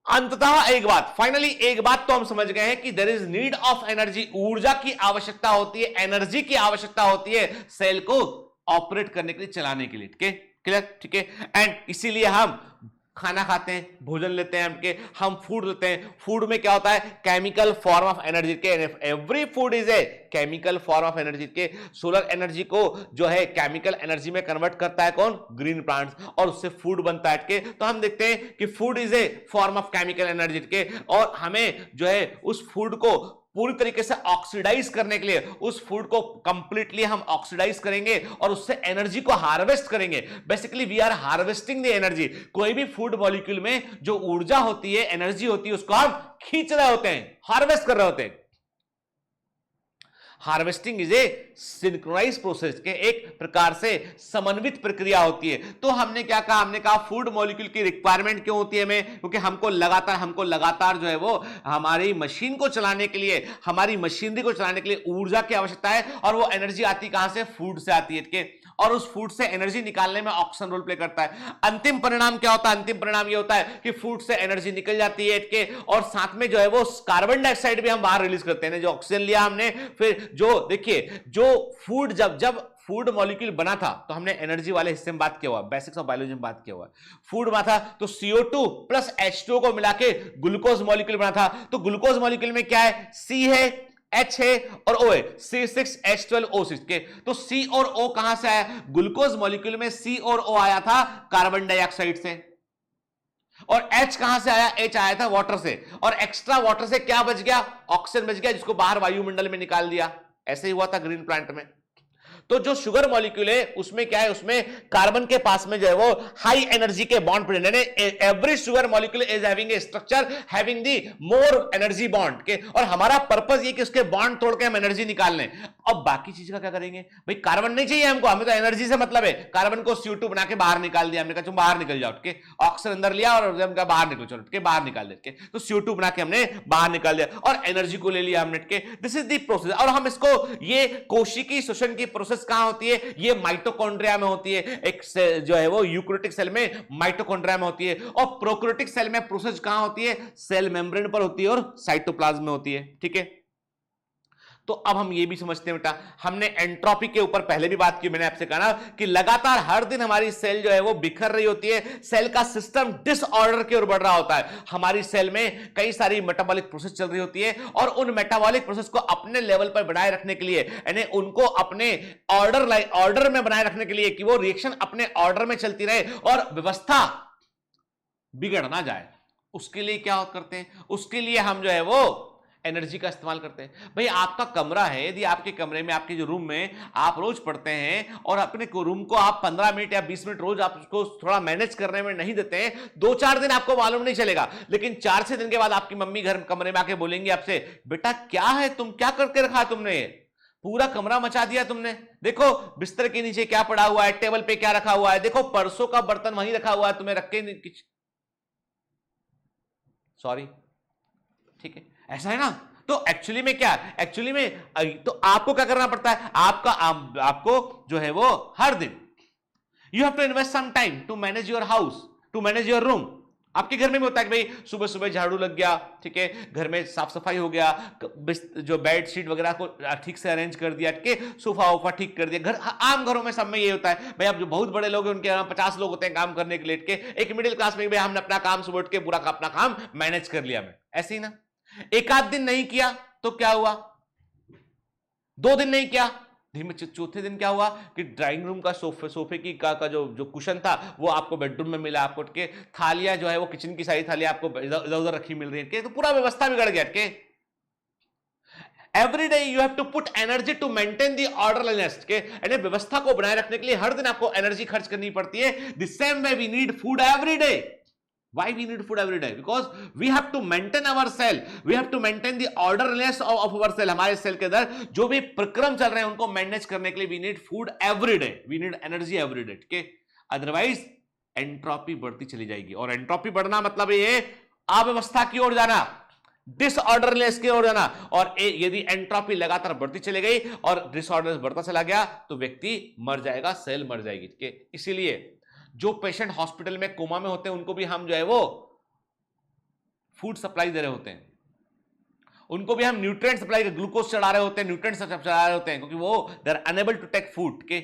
अंततः एक बात, फाइनली एक बात तो हम समझ गए हैं कि there is need of energy, ऊर्जा की आवश्यकता होती है, एनर्जी की आवश्यकता होती है सेल को ऑपरेट करने के लिए, चलाने के लिए। ठीक है, क्लियर? ठीक है। एंड इसीलिए हम खाना खाते हैं, भोजन लेते हैं, हम फूड लेते हैं। फूड में क्या होता है? केमिकल फॉर्म ऑफ एनर्जी के, every food is a chemical form of energy के। सोलर एनर्जी को जो है केमिकल एनर्जी में कन्वर्ट करता है कौन? ग्रीन प्लांट्स, और उससे फूड बनता है के। तो हम देखते हैं कि food is a form of chemical energy के, और हमें जो है उस फूड को पूरी तरीके से ऑक्सीडाइज करने के लिए, उस फूड को कंप्लीटली हम ऑक्सीडाइज करेंगे और उससे एनर्जी को हार्वेस्ट करेंगे। Basically we are harvesting the energy. कोई भी फूड मॉलिक्यूल में जो ऊर्जा होती है, एनर्जी होती है, उसको हम खींच रहे होते हैं, हार्वेस्ट कर रहे होते हैं। Harvesting is a synchronise process के, एक प्रकार से समन्वित प्रक्रिया होती है। तो हमने क्या कहा? हमने कहा फूड मॉलिक्यूल की रिक्वायरमेंट क्यों होती है हमें? क्योंकि हमको लगातार जो है वो हमारी मशीन को चलाने के लिए, हमारी मशीनरी को चलाने के लिए ऊर्जा की आवश्यकता है, और वो एनर्जी आती कहां से? फूड से आती है। और उस फूड से एनर्जी निकालने में ऑक्सीजन रोल प्ले करता है। अंतिम परिणाम क्या होता है? अंतिम परिणाम ये होता है कि फूड से एनर्जी निकल जाती है और साथ में जो है वो कार्बन डाइऑक्साइड भी हम बाहर रिलीज करते हैं। जो ऑक्सीजन लिया हमने, फिर जो देखिए जो फूड जब फूड मॉलिक्यूल बना था तो हमने एनर्जी वाले हिस्से में बात किया हुआ, बेसिक्स ऑफ बायोलॉजी में बात किया हुआ। फूड बना था तो CO2 प्लस H2 को मिला के ग्लूकोज मॉलिक्यूल बना था। तो ग्लूकोज मॉलिक्यूल में क्या है? C है, H है और O है, C6H12O6 के। तो C और O कहां से आया? ग्लूकोज मॉलिक्यूल में C और O आया था कार्बन डाइऑक्साइड से, और H कहां से आया? H आया था वाटर से, और एक्स्ट्रा वाटर से क्या बच गया? ऑक्सीजन बच गया, जिसको बाहर वायुमंडल में निकाल दिया। ऐसे ही हुआ था ग्रीन प्लांट में। तो जो शुगर मॉलिक्यूल है उसमें क्या है? उसमें कार्बन के पास में जो है वो हाई एनर्जी के बॉन्ड प्रेजेंट है। Every sugar molecule is having a structure having the more energy bond के, और हमारा पर्पस ये कि उसके बॉन्ड तोड़ के हम एनर्जी निकाल लें। अब बाकी चीज का क्या करेंगे भाई? कार्बन नहीं चाहिए हमको, हमें तो एनर्जी से मतलब है। कार्बन को CO2 बना के बाहर निकाल दिया, हमने कहा तुम बाहर निकल जाओ, के ऑक्सीजन अंदर लिया और हमने बाहर निकल, चलो के बाहर निकाल दे, तो CO2 बना के हमने बाहर निकाल दिया और एनर्जी को ले लिया हमने के। This is the process. और हम इसको, ये कोशिकी श्वसन की प्रोसेस कहां होती है? ये माइटोकॉन्ड्रिया में होती है। एक जो है वो यूकैरियोटिक सेल में माइटोकॉन्ड्रिया में होती है, और प्रोकैरियोटिक सेल में प्रोसेस कहां होती है? सेल मेम्ब्रेन पर होती है और साइटोप्लाज्म में होती है। ठीक है, तो अब हम ये भी समझते हैं बेटा, हमने एंट्रोपी के ऊपर पहले भी बात की, मैंने आपसे कहा ना कि लगातार हर दिन हमारी सेल जो है वो बिखर रही होती है, सेल का सिस्टम डिसऑर्डर की ओर बढ़ रहा होता है। हमारी सेल में कई सारी मेटाबॉलिक प्रोसेस चल रही होती है, और उन मेटाबॉलिक प्रोसेस को अपने लेवल पर बनाए रखने के लिए, यानी उनको अपने ऑर्डर में बनाए रखने के लिए, कि वो रिएक्शन अपने ऑर्डर में चलती रहे और व्यवस्था बिगड़ ना जाए, उसके लिए क्या करते हैं? उसके लिए हम जो है वो एनर्जी का इस्तेमाल करते हैं। भाई आपका कमरा है, यदि आपके कमरे में, आपके जो रूम में आप रोज पढ़ते हैं, और अपने रूम को आप 15 मिनट या 20 मिनट रोज आप उसको थोड़ा मैनेज करने में नहीं देते हैं, 2-4 दिन आपको मालूम नहीं चलेगा, लेकिन 4-6 दिन के बाद आपकी मम्मी घर कमरे में आके बोलेंगे आपसे, बेटा क्या है, तुम क्या करके रखा तुमने? पूरा कमरा मचा दिया तुमने, देखो बिस्तर के नीचे क्या पड़ा हुआ है, टेबल पे क्या रखा हुआ है, देखो परसों का बर्तन वहीं रखा हुआ है, तुम्हें रख के, सॉरी, ठीक है, ऐसा है ना। तो एक्चुअली में क्या, एक्चुअली में तो आपको क्या करना पड़ता है? आपको जो है वो हर दिन you have to invest some time to manage your house, to manage your room. आपके घर में भी होता है कि भाई सुबह सुबह झाड़ू लग गया, ठीक है, घर में साफ सफाई हो गया, जो बेड शीट वगैरह को ठीक से अरेंज कर दिया, के सोफा वोफा ठीक कर दिया। घर आम घरों में सब में ये होता है भाई। अब जो बहुत बड़े लोग हैं उनके यहाँ 50 लोग होते हैं काम करने के लिए, के एक मिडिल क्लास में भाई हमने अपना काम सुबह उठ के पूरा अपना काम मैनेज कर लिया। मैं ऐसे ही ना, एक आध दिन नहीं किया तो क्या हुआ, 2 दिन नहीं किया, धीमे चौथे दिन क्या हुआ कि ड्राइंग रूम का सोफे की का जो कुशन था वो आपको बेडरूम में मिला, आपको के थालियां जो है वो किचन की सारी थालियां आपको इधर उधर रखी मिल रही है, तो पूरा व्यवस्था बिगड़ गया। के every day you have to put energy to maintain the orderliness, के यानी व्यवस्था को बनाए रखने के लिए हर दिन आपको एनर्जी खर्च करनी पड़ती है। The same way we need food every day. Why we need food every day? Because we have to maintain our cell, we have to maintain the orderliness of our cell. हमारे सेल के अंदर जो भी प्रक्रम चल रहे हैं उनको मैनेज करने के लिए we need food every day, we need energy every day, ठीक है। अदरवाइज एंट्रोपी बढ़ती चली जाएगी, और एंट्रोपी बढ़ना मतलब ये अव्यवस्था की ओर जाना, डिसऑर्डरनेस की ओर जाना। और यदि एंट्रोपी लगातार बढ़ती चली गई और डिसऑर्डरनेस बढ़ता चला गया तो व्यक्ति मर जाएगा, सेल मर जाएगी। ठीक है, इसीलिए जो पेशेंट हॉस्पिटल में कोमा में होते हैं उनको भी हम जो है वो फूड सप्लाई दे रहे होते हैं, उनको भी हम न्यूट्रिएंट सप्लाई, ग्लूकोज चढ़ा रहे होते हैं, न्यूट्रिएंट चढ़ा रहे होते हैं, क्योंकि वो they are unable to take food के,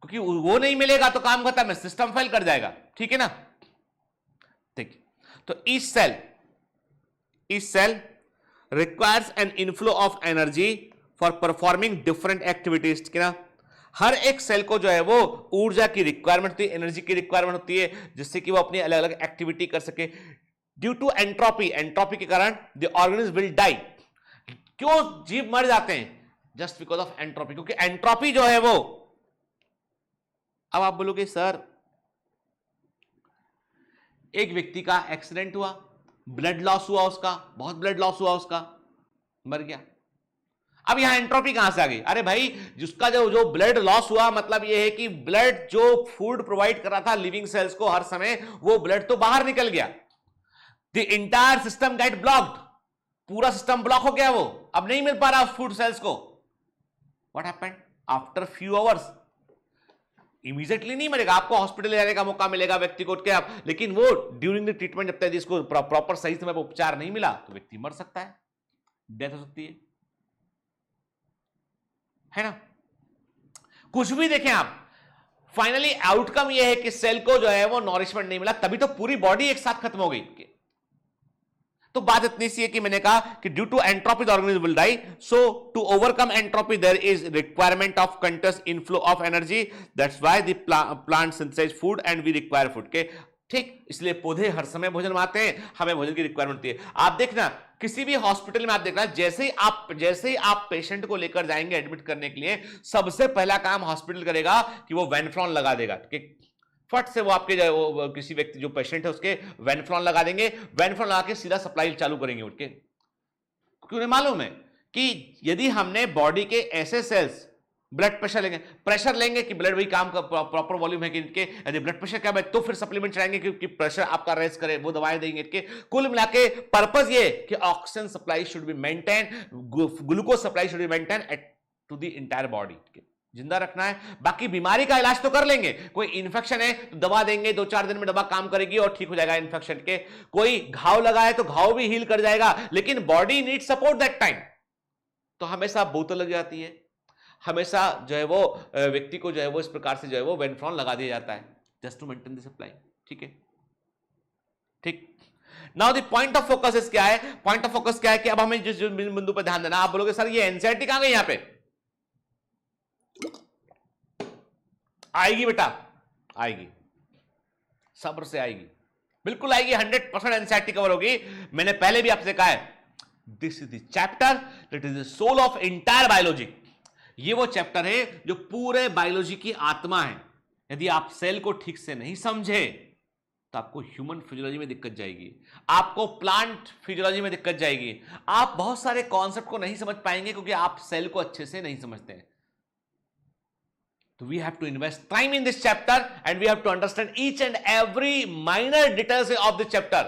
क्योंकि वो नहीं मिलेगा तो काम खत्म है, सिस्टम फेल कर जाएगा। ठीक है ना। ठीक, तो each cell requires an inflow of energy for performing different activities। ठीक है ना, हर एक सेल को जो है वो ऊर्जा की रिक्वायरमेंट होती है, एनर्जी की रिक्वायरमेंट होती है, जिससे कि वो अपनी अलग अलग एक्टिविटी कर सके। ड्यू टू एंट्रोपी, एंट्रोपी के कारण द ऑर्गेनिज्म विल डाई। क्यों जीव मर जाते हैं? जस्ट बिकॉज ऑफ एंट्रोपी, क्योंकि एंट्रोपी जो है वो, अब आप बोलोगे सर एक व्यक्ति का एक्सीडेंट हुआ, ब्लड लॉस हुआ, उसका बहुत ब्लड लॉस हुआ, उसका मर गया, अब यहां एंट्रोपी कहां से आ गई? अरे भाई, जिसका जो ब्लड लॉस हुआ, मतलब यह है कि ब्लड जो फूड प्रोवाइड कर रहा था लिविंग सेल्स को हर समय, वो ब्लड तो बाहर निकल गया। The entire system get blocked, पूरा सिस्टम ब्लॉक हो गया, वो अब नहीं मिल पा रहा फूड सेल्स को। What happened? After few hours, immediately नहीं मरेगा, आपको हॉस्पिटल ले जाने का मौका मिलेगा व्यक्ति को, क्या आप, लेकिन वो ड्यूरिंग द ट्रीटमेंट जब तक इसको प्रॉपर सही समय पर उपचार नहीं मिला तो व्यक्ति मर सकता है, डेथ हो सकती है ना। कुछ भी देखें आप, फाइनली आउटकम ये है कि सेल को जो है वो नॉरिशमेंट नहीं मिला, तभी तो पूरी बॉडी एक साथ खत्म हो गई। तो बात इतनी सी है कि मैंने कहा कि due to entropy the organism will die, so to overcome entropy there is requirement of continuous inflow of energy, that's why the plant synthesise food and we require food के। ठीक, इसलिए पौधे हर समय भोजन बनाते हैं, हमें भोजन की रिक्वायरमेंट होती है। आप देखना किसी भी हॉस्पिटल में, आप देखना जैसे ही आप पेशेंट को लेकर जाएंगे एडमिट करने के लिए, सबसे पहला काम हॉस्पिटल करेगा कि वो वेनफ्लॉन लगा देगा। फट से वो आपके किसी व्यक्ति जो पेशेंट है उसके वेनफ्लॉन लगा देंगे, वेनफ्लॉन लगा के सीधा सप्लाई चालू करेंगे उनके, क्योंकि उन्हें मालूम है कि यदि हमने बॉडी के ऐसे सेल्स ब्लड प्रेशर लेंगे कि ब्लड वही काम का प्रॉपर वॉल्यूम है कि इनके, यदि ब्लड प्रेशर क्या है तो फिर सप्लीमेंट चलाएंगे कि प्रेशर आपका रेस्ट करे, वो दवाएं देंगे इनके। कुल मिला के पर्पस ये कि oxygen supply should be maintain, glucose supply should be maintain to the entire body, जिंदा रखना है। बाकी बीमारी का इलाज तो कर लेंगे, कोई इन्फेक्शन है तो दवा देंगे, 2-4 दिन में दवा काम करेगी और ठीक हो जाएगा इन्फेक्शन के। कोई घाव लगा है तो घाव भी हील कर जाएगा, लेकिन body need support that time. तो हमेशा बोतल लग जाती है, हमेशा जो है वो व्यक्ति को जो है वो इस प्रकार से जो है वो वेनफ्लॉन लगा दिया जाता है, just to maintain the supply. ठीक है, ठीक। Now the point of focus is क्या है? पॉइंट ऑफ फोकस क्या है कि अब हमें जिस बिंदु पर ध्यान देना, आप बोलोगे सर ये एंजाइटी कहां गई? यहां पे आएगी बेटा, आएगी, सब्र से आएगी, बिल्कुल आएगी, 100% एंजाइटी कवर होगी। मैंने पहले भी आपसे कहा है, this is the chapter that is the soul of entire biology. ये वो चैप्टर है जो पूरे बायोलॉजी की आत्मा है। यदि आप सेल को ठीक से नहीं समझे तो आपको ह्यूमन फिजियोलॉजी में दिक्कत जाएगी, आपको प्लांट फिजियोलॉजी में दिक्कत जाएगी, आप बहुत सारे कॉन्सेप्ट को नहीं समझ पाएंगे क्योंकि आप सेल को अच्छे से नहीं समझते हैं। So we have to invest time in this chapter and we have to understand each and every minor details of the chapter,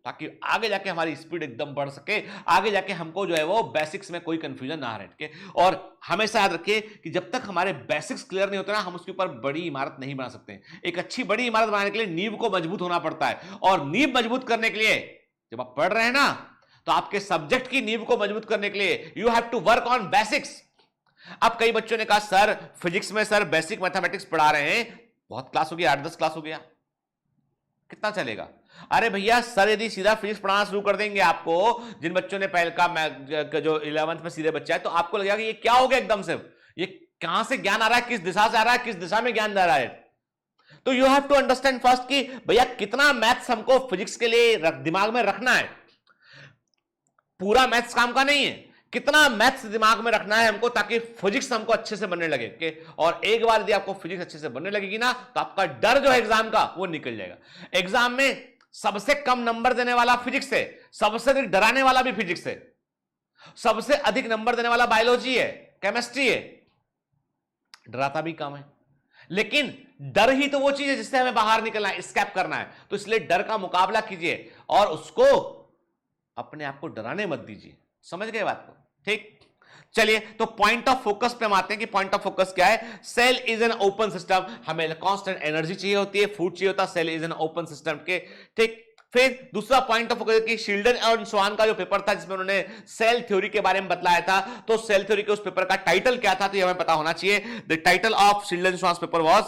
ताकि आगे जाके हमारी स्पीड एकदम बढ़ सके, आगे जाके हमको जो है वो बेसिक्स में कोई कंफ्यूजन ना रहे। और हमेशा याद रखिए कि जब तक हमारे बेसिक्स क्लियर नहीं होते ना, हम उसके ऊपर बड़ी इमारत नहीं बना सकते। एक अच्छी बड़ी इमारत बनाने के लिए नींव को मजबूत होना पड़ता है, और नींव मजबूत करने के लिए जब आप पढ़ रहे हैं ना, तो आपके सब्जेक्ट की नींव को मजबूत करने के लिए you have to work on basics. अब कई बच्चों ने कहा सर फिजिक्स में सर बेसिक मैथमेटिक्स पढ़ा रहे हैं, बहुत क्लास हो गया, 8-10 क्लास हो गया, कितना चलेगा? अरे भैया सर यदि सीधा फिजिक्स पढ़ाना शुरू कर देंगे आपको, जिन बच्चों ने पहले का जो 11th में सीधे बच्चा है, तो आपको लगेगा कि ये क्या हो गया एकदम से, ये कहां से ज्ञान आ रहा है, किस दिशा से आ रहा है, किस दिशा में ज्ञान जा रहा है। तो you have to understand first कि भैया कितना मैथ्स हमको फिजिक्स के लिए दिमाग में रखना है। पूरा मैथ्स काम का नहीं है, कितना मैथ्स दिमाग में रखना है हमको, ताकि फिजिक्स हमको अच्छे से बनने लगे के। और एक बार यदि आपको फिजिक्स अच्छे से बनने लगेगी ना, तो आपका डर जो है एग्जाम का वो निकल जाएगा। एग्जाम में सबसे कम नंबर देने वाला फिजिक्स है, सबसे अधिक डराने वाला भी फिजिक्स है, सबसे अधिक नंबर देने वाला बायोलॉजी है, केमिस्ट्री है, डराता भी कम है। लेकिन डर ही तो वो चीज है जिससे हमें बाहर निकलना है, एस्केप करना है। तो इसलिए डर का मुकाबला कीजिए और उसको अपने आप को डराने मत दीजिए, समझ गए बात को, ठीक। चलिए, तो पॉइंट ऑफ फोकस पे हम आते हैं कि पॉइंट ऑफ फोकस क्या है। Cell is an open system, हमें कांस्टेंट एनर्जी चाहिए होती है, फूड चाहिए होता है, cell is an open system के, ठीक। फिर दूसरा पॉइंट ऑफ फोकस कि शिल्डन और स्वान का जो पेपर था जिसमें उन्होंने सेल थ्योरी के बारे में बतलाया था, तो सेल थ्योरी के उस पेपर का टाइटल क्या था, तो ये हमें पता होना चाहिए। The title of Schleiden Swann paper was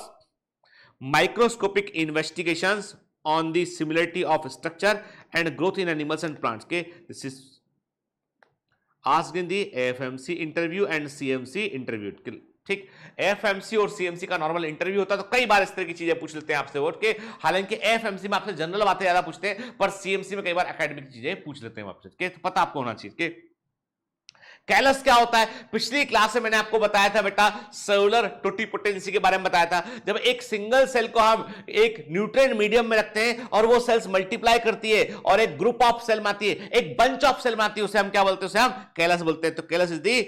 microscopic investigations on the similarity of structure and growth in animals and plants के। This is asked in the AFMC interview and CMC interview, ठीक। एएफएमसी और सीएमसी का नॉर्मल इंटरव्यू होता है, तो कई बार इस तरह की चीजें पूछ लेते हैं आपसे वोट के। हालांकि एएफएमसी में आपसे जनरल बातें ज्यादा पूछते हैं, पर सीएमसी में कई बार एकेडमिक चीजें पूछ लेते हैं आपसे, तो पता आपको होना चाहिए कि कैलस क्या होता है। पिछली क्लास में मैंने आपको बताया था बेटा, सेलुलर टोटिपोटेंसी के बारे में बताया था। जब एक सिंगल सेल को हम एक न्यूट्रिएंट मीडियम में रखते हैं और वो सेल्स मल्टीप्लाई करती है और एक ग्रुप ऑफ सेल में आती है, एक बंच ऑफ सेल में आती है, उसे हम क्या बोलते हैं, उसे हम कैलस बोलते हैं। तो callus is the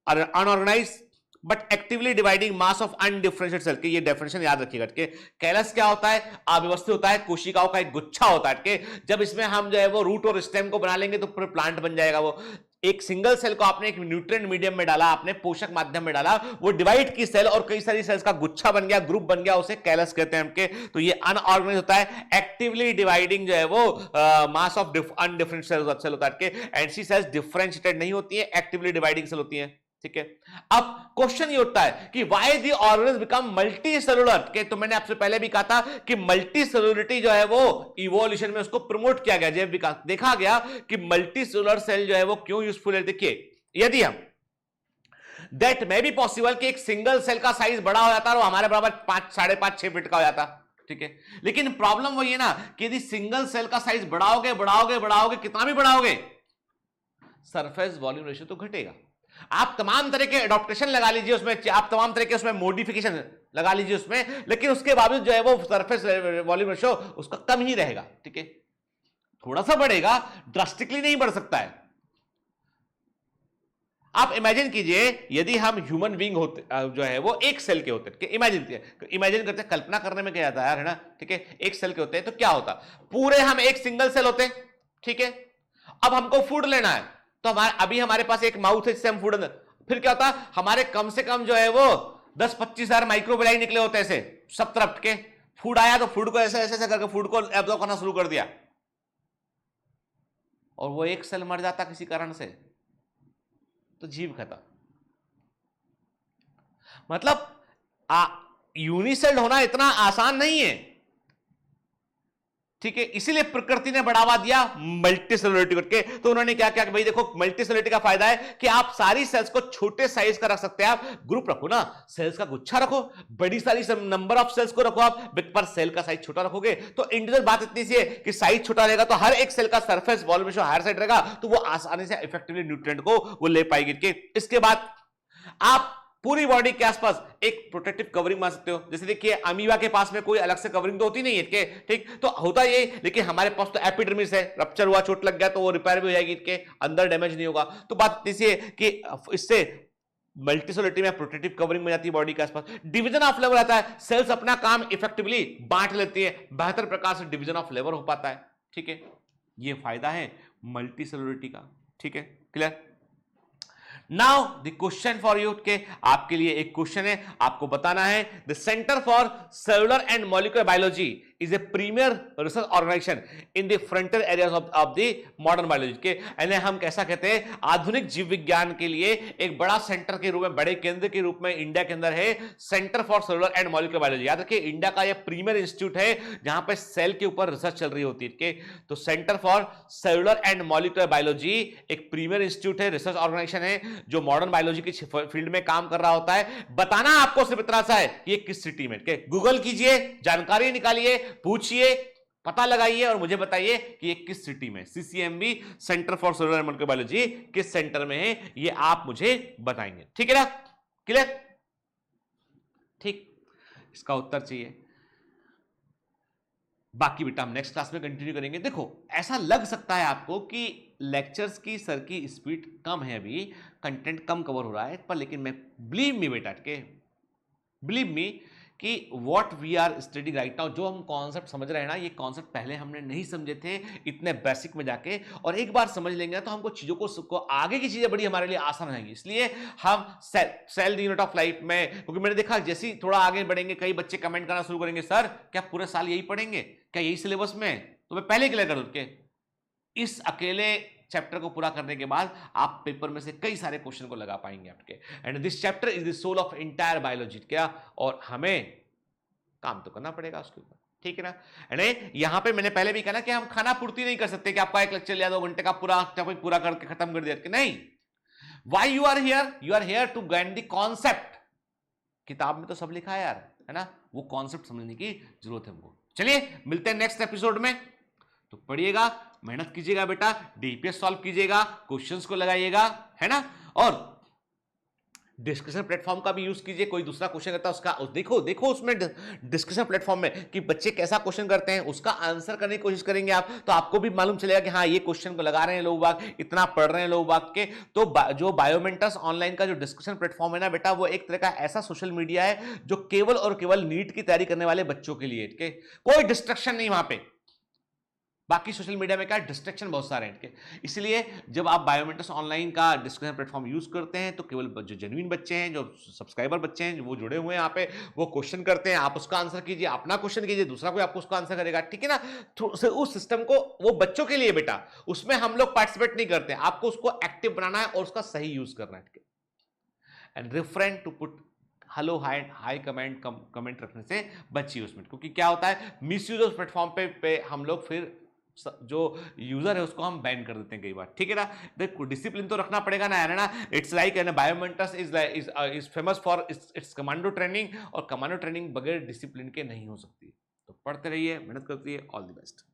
unorganised but actively dividing mass of undifferentiated cell के। ये डेफिनेशन याद रखिएगा कि कैलस क्या होता है, अव्यवस्थित होता है, कोशिकाओं का एक गुच्छा होता है कि जब इसमें हम जो है वो रूट और स्टेम को बना लेंगे तो पूरा प्लांट बन जाएगा। वो एक सिंगल सेल को आपने एक न्यूट्रिएंट मीडियम में डाला, आपने पोषक माध्यम में डाला, वो डिवाइड की सेल और कई सारी सेल्स का गुच्छा बन गया, ग्रुप बन गया, उसे कैलस कहते हैं हमके। तो ये अनऑर्गेनाइज्ड होता है, एक्टिवली डिवाइडिंग जो है वो मास ऑफ अनडिफरेंशिएटेड सेल होता है। एंड सेल्स डिफरेंशिएटेड नहीं होती है, एक्टिवली डिवाइडिंग सेल होती है, ठीक है। अब क्वेश्चन ये उठता है कि why the organism become multi cellular के। तो मैंने आपसे पहले भी कहा था कि मल्टी सेलुलरिटी जो है वो इवोल्यूशन में उसको प्रमोट किया गया, जैव विकास देखा गया कि मल्टी सेलुलर सेल जो है वो क्यों यूजफुल है। देखिए, यदि हम दैट मे बी पॉसिबल कि एक सिंगल सेल का साइज बड़ा हो जाता है और हमारे बराबर 5, 5.5, 6 फीट का हो जाता, ठीक है। लेकिन प्रॉब्लम वही है ना कि यदि सिंगल सेल का साइज बढ़ाओगे बढ़ाओगे बढ़ाओगे, कितना भी बढ़ाओगे, सरफेस वॉल्यूम रेशियो तो घटेगा। आप तमाम तरह के एडॉप्टेशन लगा लीजिए उसमें, आप तमाम तरह के उसमें मॉडिफिकेशन लगा लीजिए उसमें, लेकिन उसके बावजूद जो है वो सरफेस वॉल्यूम रेशियो उसका कम ही रहेगा, ठीक है। थोड़ा सा बढ़ेगा, ड्रास्टिकली नहीं बढ़ सकता है। आप इमेजिन कीजिए यदि हम ह्यूमन बीइंग होते जो है वो एक सेल के होते, इमेजिन करते, कल्पना करने में क्या जाता है यार, है ना, ठीक है। एक सेल के होते हैं तो क्या होता, पूरे हम एक सिंगल सेल होते, ठीक है। अब हमको फूड लेना है तो अभी हमारे पास एक माउथ है जिससे हम फूड, फिर क्या होता, हमारे कम से कम जो है वो 10-25 हजार माइक्रोबिलाई निकले होते ऐसे सब तरफ के। फूड आया तो फूड को ऐसे ऐसे ऐसे करके फूड को एब्जॉर्ब करना शुरू कर दिया और वो एक सेल मर जाता किसी कारण से, तो जीव खत्म। मतलब यूनिसेल्ड होना इतना आसान नहीं है, ठीक है। इसीलिए प्रकृति ने बढ़ावा दिया मल्टी सेलुलरिटी करके। तो उन्होंने क्या किया कि भाई देखो, मल्टी सेलुलरिटी का फायदा है कि आप सारी सेल्स को छोटे साइज का रख सकते हैं। आप ग्रुप रखो ना, सेल्स का गुच्छा रखो, बड़ी सारी नंबर ऑफ सेल्स को रखो आप, पर सेल का साइज छोटा रखोगे तो इंडिविजुअल बात इतनी सी है कि साइज छोटा रहेगा तो हर एक सेल का surface volume ratio higher side रहेगा, तो वो आसानी से इफेक्टिवली न्यूट्रिएंट को वो ले पाएगी। इसके बाद आप पूरी बॉडी के आसपास एक प्रोटेक्टिव कवरिंग बना सकते हो। जैसे देखिए, अमीबा के पास में कोई अलग से कवरिंग तो होती नहीं है, ठीक, तो होता ये, लेकिन हमारे पास तो एपिडर्मिस है, रप्चर हुआ, चोट लग गया तो वो रिपेयर भी हो जाएगी, इसके अंदर डैमेज नहीं होगा। तो बात इसी है कि इससे मल्टीसेलुलरिटी में प्रोटेक्टिव कवरिंग में जाती है बॉडी के आसपास। डिवीजन ऑफ लेबर आता है, सेल्स अपना काम इफेक्टिवली बांट लेती है, बेहतर प्रकार से डिवीजन ऑफ लेबर हो पाता है, ठीक है। ये फायदा है मल्टीसेलुलरिटी का, ठीक है, clear. Now the question for you के, आपके लिए एक क्वेश्चन है, आपको बताना है the centre for cellular and molecular biology is a premier research organisation in the frontier areas of the modern biology के। यानी हम कैसा कहते हैं, आधुनिक जीव विज्ञान के लिए एक बड़ा सेंटर के रूप में, बड़े केंद्र के रूप में इंडिया के अंदर है centre for cellular and molecular biology. याद रखिए, इंडिया का यह प्रीमियर इंस्टीट्यूट है जहां पे सेल के ऊपर रिसर्च चल रही होती है। तो centre for cellular and molecular biology एक प्रीमियर इंस्टीट्यूट है, रिसर्च ऑर्गेनाइजेशन है जो मॉडर्न बायोलॉजी की फील्ड में काम कर रहा होता है। बताना आपको सिर्फ इतना सा है कि ये किस सिटी में, गूगल कीजिए, जानकारी निकालिए, पूछिए, पता लगाइए और मुझे बताइए कि ये किस सिटी में, CCMB centre for cellular and molecular biology किस सेंटर में है, ये आप मुझे बताएंगे, ठीक है ना, क्लियर, ठीक। इसका उत्तर चाहिए, बाकी बेटा हम नेक्स्ट क्लास में कंटिन्यू करेंगे। देखो, ऐसा लग सकता है आपको कि लेक्चर्स की सर की स्पीड कम है, अभी कंटेंट कम कवर हो रहा है, पर लेकिन मैं बिलीव मी बेटा के, बिलीव मी कि what we are studying right now, जो हम कॉन्सेप्ट समझ रहे हैं ना, ये कॉन्सेप्ट पहले हमने नहीं समझे थे इतने बेसिक में जाके, और एक बार समझ लेंगे तो हमको चीजों को आगे की चीजें बड़ी हमारे लिए आसान रहेंगी। इसलिए हम cell the unit of life में, क्योंकि मैंने देखा जैसे ही थोड़ा आगे बढ़ेंगे कई बच्चे कमेंट करना शुरू करेंगे, सर क्या पूरे साल यही पढ़ेंगे, क्या यही सिलेबस में, तो मैं पहले क्लियर कर दूं कि इस अकेले चैप्टर को पूरा करने के बाद आप पेपर में से कई सारे क्वेश्चन को लगा पाएंगे आपके। And this chapter is the soul of entire biology, क्या, और हमें काम तो करना पड़ेगा उसके ऊपर, ठीक है ना। एंड यहां पे मैंने पहले भी कहा ना कि हम खाना पूर्ति नहीं कर सकते कि आपका एक लेक्चर लिया 2 घंटे का पूरा टॉपिक पूरा करके खत्म कर दिया, कि नहीं। Why you are here to gain the concept. किताब में तो सब लिखा है यार, है ना, वो कॉन्सेप्ट समझने की जरूरत है हमको। चलिए मिलते हैं नेक्स्ट एपिसोड में, तो पढ़िएगा, मेहनत कीजिएगा बेटा, डीपीएस सॉल्व कीजिएगा, क्वेश्चंस को लगाइएगा, है ना, और डिस्कशन प्लेटफॉर्म का भी यूज कीजिए। कोई दूसरा क्वेश्चन करता है उसका देखो उसमें डिस्कशन प्लेटफॉर्म में कि बच्चे कैसा क्वेश्चन करते हैं, उसका आंसर करने की कोशिश करेंगे आप, तो आपको भी मालूम चलेगा कि हाँ ये क्वेश्चन को लगा रहे हैं लोग बाग, इतना पढ़ रहे हैं लोग बाग के। तो जो बायोमेंटस ऑनलाइन का जो डिस्कशन प्लेटफॉर्म है ना बेटा, वो एक तरह का ऐसा सोशल मीडिया है जो केवल और केवल नीट की तैयारी करने वाले बच्चों के लिए, कोई डिस्ट्रक्शन नहीं वहां पे। बाकी सोशल मीडिया में क्या डिस्ट्रैक्शन बहुत सारे हैं, इसलिए जब आप बायोमेंटस ऑनलाइन का डिस्कशन प्लेटफॉर्म यूज करते हैं तो केवल जो जेन्युइन बच्चे हैं, जो सब्सक्राइबर बच्चे हैं, वो जुड़े हुए हैं यहाँ पे, वो क्वेश्चन करते हैं, आप उसका आंसर कीजिए, अपना क्वेश्चन कीजिए, दूसरा कोई आपको उसका आंसर करेगा, ठीक है ना। तो उस सिस्टम को, वो बच्चों के लिए बेटा, उसमें हम लोग पार्टिसिपेट नहीं करते, आपको उसको एक्टिव बनाना है और उसका सही यूज करना है। And refrain to put hello hi comment रखने से बचिए उसमें, क्योंकि क्या होता है मिस यूज उस प्लेटफॉर्म पे हम लोग फिर जो यूजर है उसको हम बैन कर देते हैं कई बार, ठीक है ना। देखो डिसिप्लिन तो रखना पड़ेगा ना, है ना। इट्स लाइक बायोमेंटस is famous for its commando training, और कमांडो ट्रेनिंग बगैर डिसिप्लिन के नहीं हो सकती। तो पढ़ते रहिए, मेहनत करते रहिए, ऑल द बेस्ट।